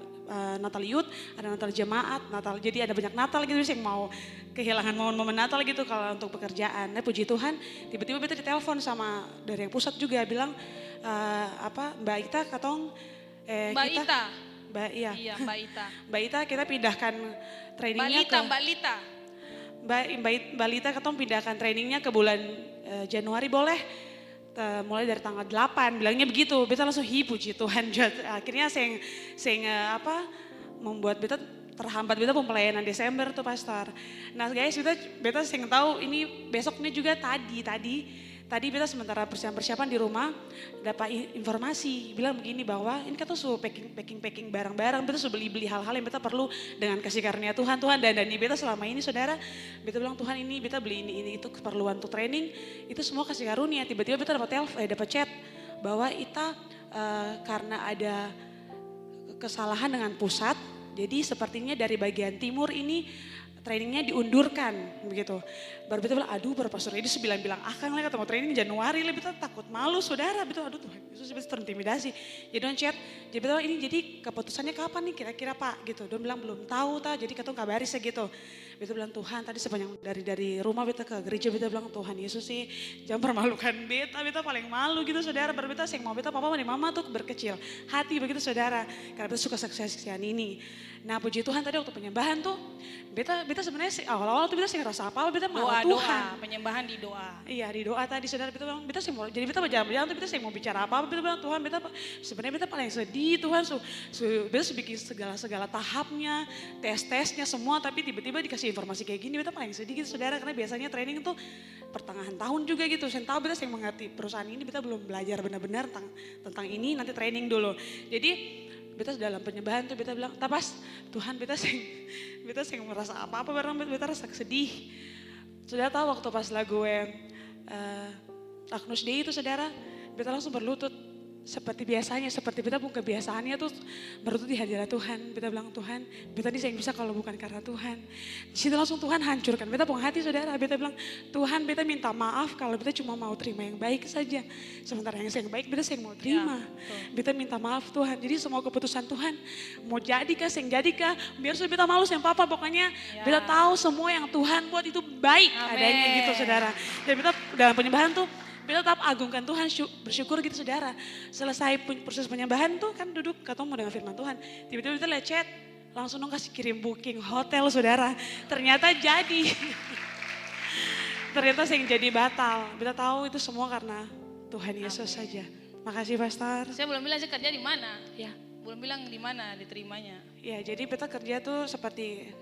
Natal Youth, ada Natal Jemaat, Natal jadi ada banyak Natal gitu yang mau kehilangan momen-momen Natal gitu kalau untuk pekerjaan. Nah puji Tuhan tiba-tiba beta ditelepon sama dari yang pusat juga bilang Mbak Ita katong Mbak kita Ita. Iya. Iya, Mbak Ita. Mbak Ita kita pindahkan trainingnya Mbak Lita. Mbak Lita katong pindahkan trainingnya ke bulan Januari boleh? Mulai dari tanggal 8 bilangnya begitu. Beta langsung puji Tuhan. Akhirnya membuat beta terhambat beta pelayanan Desember tuh pastor. Nah guys beta sing tahu ini besoknya juga tadi beta sementara persiapan di rumah dapat informasi bilang begini bahwa ini kita suruh packing barang-barang, beta suruh beli hal-hal yang beta perlu dengan kasih karunia Tuhan dan ini beta selama ini saudara, beta bilang Tuhan ini beta beli ini itu keperluan untuk training, itu semua kasih karunia. Tiba-tiba beta dapat chat bahwa Ita karena ada kesalahan dengan pusat, jadi sepertinya dari bagian timur ini trainingnya diundurkan begitu. Baru beta bilang aduh baru pastor ini bilang akan lah ketemu training Januari lah, beta takut malu saudara, beta aduh Tuhan Yesus beta terintimidasi. Jadi don chat, jadi beta ini jadi keputusannya kapan nih kira-kira Pak gitu. Don bilang belum tahu jadi katong kabari segitu. Beta bilang Tuhan tadi sepanjang dari rumah beta ke gereja beta bilang Tuhan Yesus sih jangan permalukan beta paling malu gitu saudara. Baru beta mau beta papa dan mama tuh berkecil hati begitu saudara karena beta suka saksian ini. Nah puji Tuhan tadi waktu penyembahan tuh beta sebenarnya awal-awal tuh beta sih ngerasa apa beta malu Tuhan. Penyembahan di doa. Iya di doa tadi saudara beta bilang beta sih mau jadi beta berjalan-jalan tuh beta sih mau bicara apa beta bilang Tuhan beta sebenarnya beta paling sedih Tuhan beta bikin segala tahapnya tesnya semua tapi tiba-tiba dikasih informasi kayak gini beta paling sedih gitu saudara karena biasanya training tuh pertengahan tahun juga gitu. Saya tahu beta sih mengerti perusahaan ini beta belum belajar benar-benar tentang ini nanti training dulu. Jadi beta dalam penyembahan tuh beta bilang tapas Tuhan beta sing merasa apa-apa barang beta rasa sedih. Saudara tahu waktu pas lagu Agnus Dei itu saudara beta langsung berlutut seperti biasanya, seperti beta pun kebiasaannya tuh berlutut di hadirat Tuhan. Beta bilang Tuhan, beta ini yang bisa kalau bukan karena Tuhan. Di situ langsung Tuhan hancurkan beta pun hati saudara. Beta bilang Tuhan beta minta maaf kalau beta cuma mau terima yang baik saja. Sementara yang baik beta yang mau terima. Beta minta maaf Tuhan. Jadi semua keputusan Tuhan mau jadikah, jadikah, biar sudah beta malu sama papa. Pokoknya beta tahu semua yang Tuhan buat itu baik adanya gitu saudara. Dan beta dalam penyembahan tuh beta tetap agungkan Tuhan, bersyukur gitu saudara. Selesai proses penyembahan tuh kan duduk ketemu dengan firman Tuhan. Tiba-tiba beta lihat chat, langsung dong kasih kirim booking hotel saudara. Ternyata jadi. Ternyata yang jadi batal. Beta tahu itu semua karena Tuhan Yesus saja. Makasih pastor. Saya belum bilang saya kerja di mana. Ya. Belum bilang di mana diterimanya. Ya jadi beta kerja tuh seperti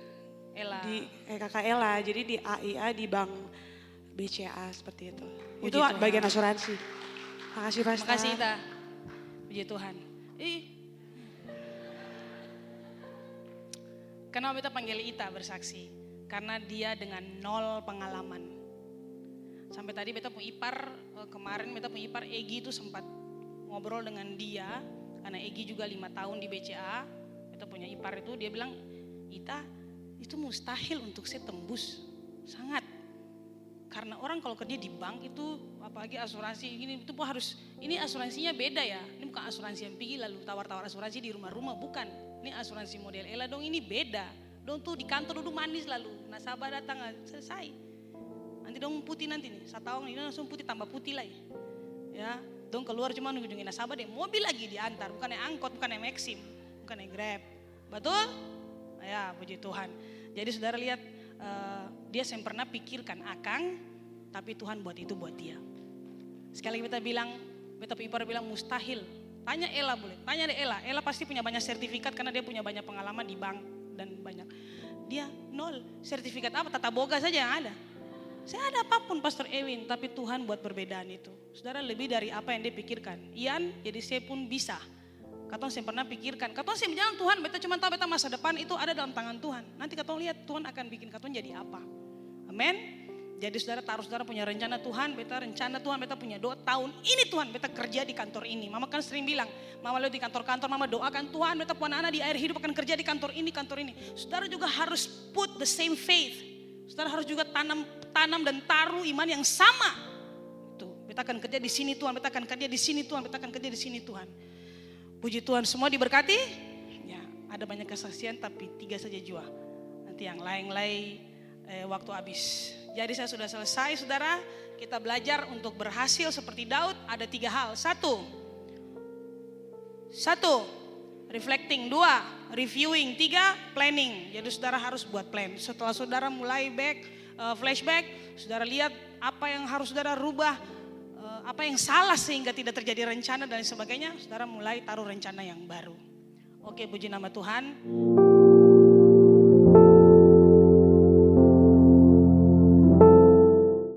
Ella. Di kakak Ella, jadi di AIA di bank BCA seperti itu. Puji Itu Tuhan. bagian asuransi. Makasih pastor. Makasih Ita. Puji Tuhan. Kenapa kita panggil Ita bersaksi? Karena dia dengan 0 pengalaman. Sampai tadi beta punya ipar, kemarin beta punya ipar Egi itu sempat ngobrol dengan dia. Karena Egi juga 5 tahun di BCA. Beta punya ipar itu dia bilang, Ita itu mustahil untuk saya tembus. Sangat. Karena orang kalau kerja di bank itu apalagi asuransi gini itu harus ini asuransinya beda ya. Ini bukan asuransi yang pergi lalu tawar-tawar asuransi di rumah-rumah bukan. Ini asuransi model Ella dong ini beda. Dong tuh di kantor duduk manis lalu nasabah datang selesai. Nanti dong putih nanti nih. 1 tahun ini langsung putih tambah putih lagi. Ya, dong keluar cuma nungguin nasabah deh. Mobil lagi diantar, bukan yang angkot, bukan yang Maxim, bukan yang Grab. Betul? Ya, puji Tuhan. Jadi saudara lihat dia yang pernah pikirkan akang, tapi Tuhan buat itu buat dia. Sekali lagi beta ipar bilang mustahil. Tanya Ella boleh, tanya deh Ella. Ella pasti punya banyak sertifikat karena dia punya banyak pengalaman di bank dan banyak. Dia nol, sertifikat apa? Tata boga saja yang ada. Saya ada apapun Pastor Ewin, tapi Tuhan buat perbedaan itu. Saudara, lebih dari apa yang dia pikirkan. Ian, jadi saya pun bisa. Katong saya pernah pikirkan, katong saya bilang Tuhan, beta cuma tahu beta masa depan itu ada dalam tangan Tuhan. Nanti katong lihat Tuhan akan bikin katong jadi apa. Amin. Jadi saudara punya rencana Tuhan, beta rencana Tuhan, beta punya doa tahun ini Tuhan, beta kerja di kantor ini. Mama kan sering bilang, mama lihat di kantor-kantor, mama doakan Tuhan, beta puan anak di air hidup akan kerja di kantor ini, kantor ini. Saudara juga harus put the same faith. Saudara harus juga tanam dan taruh iman yang sama. Tuh, beta akan kerja di sini Tuhan, beta akan kerja di sini Tuhan, beta akan kerja di sini Tuhan. Puji Tuhan, semua diberkati. Ya, ada banyak kesaksian tapi 3 saja jua. Nanti yang lain-lain waktu habis. Jadi saya sudah selesai saudara. Kita belajar untuk berhasil seperti Daud ada 3 hal. Satu, reflecting. 2, reviewing. 3, planning. Jadi saudara harus buat plan. Setelah saudara mulai flashback, saudara lihat apa yang harus saudara rubah, apa yang salah sehingga tidak terjadi rencana dan sebagainya. Saudara mulai taruh rencana yang baru. Oke, puji nama Tuhan.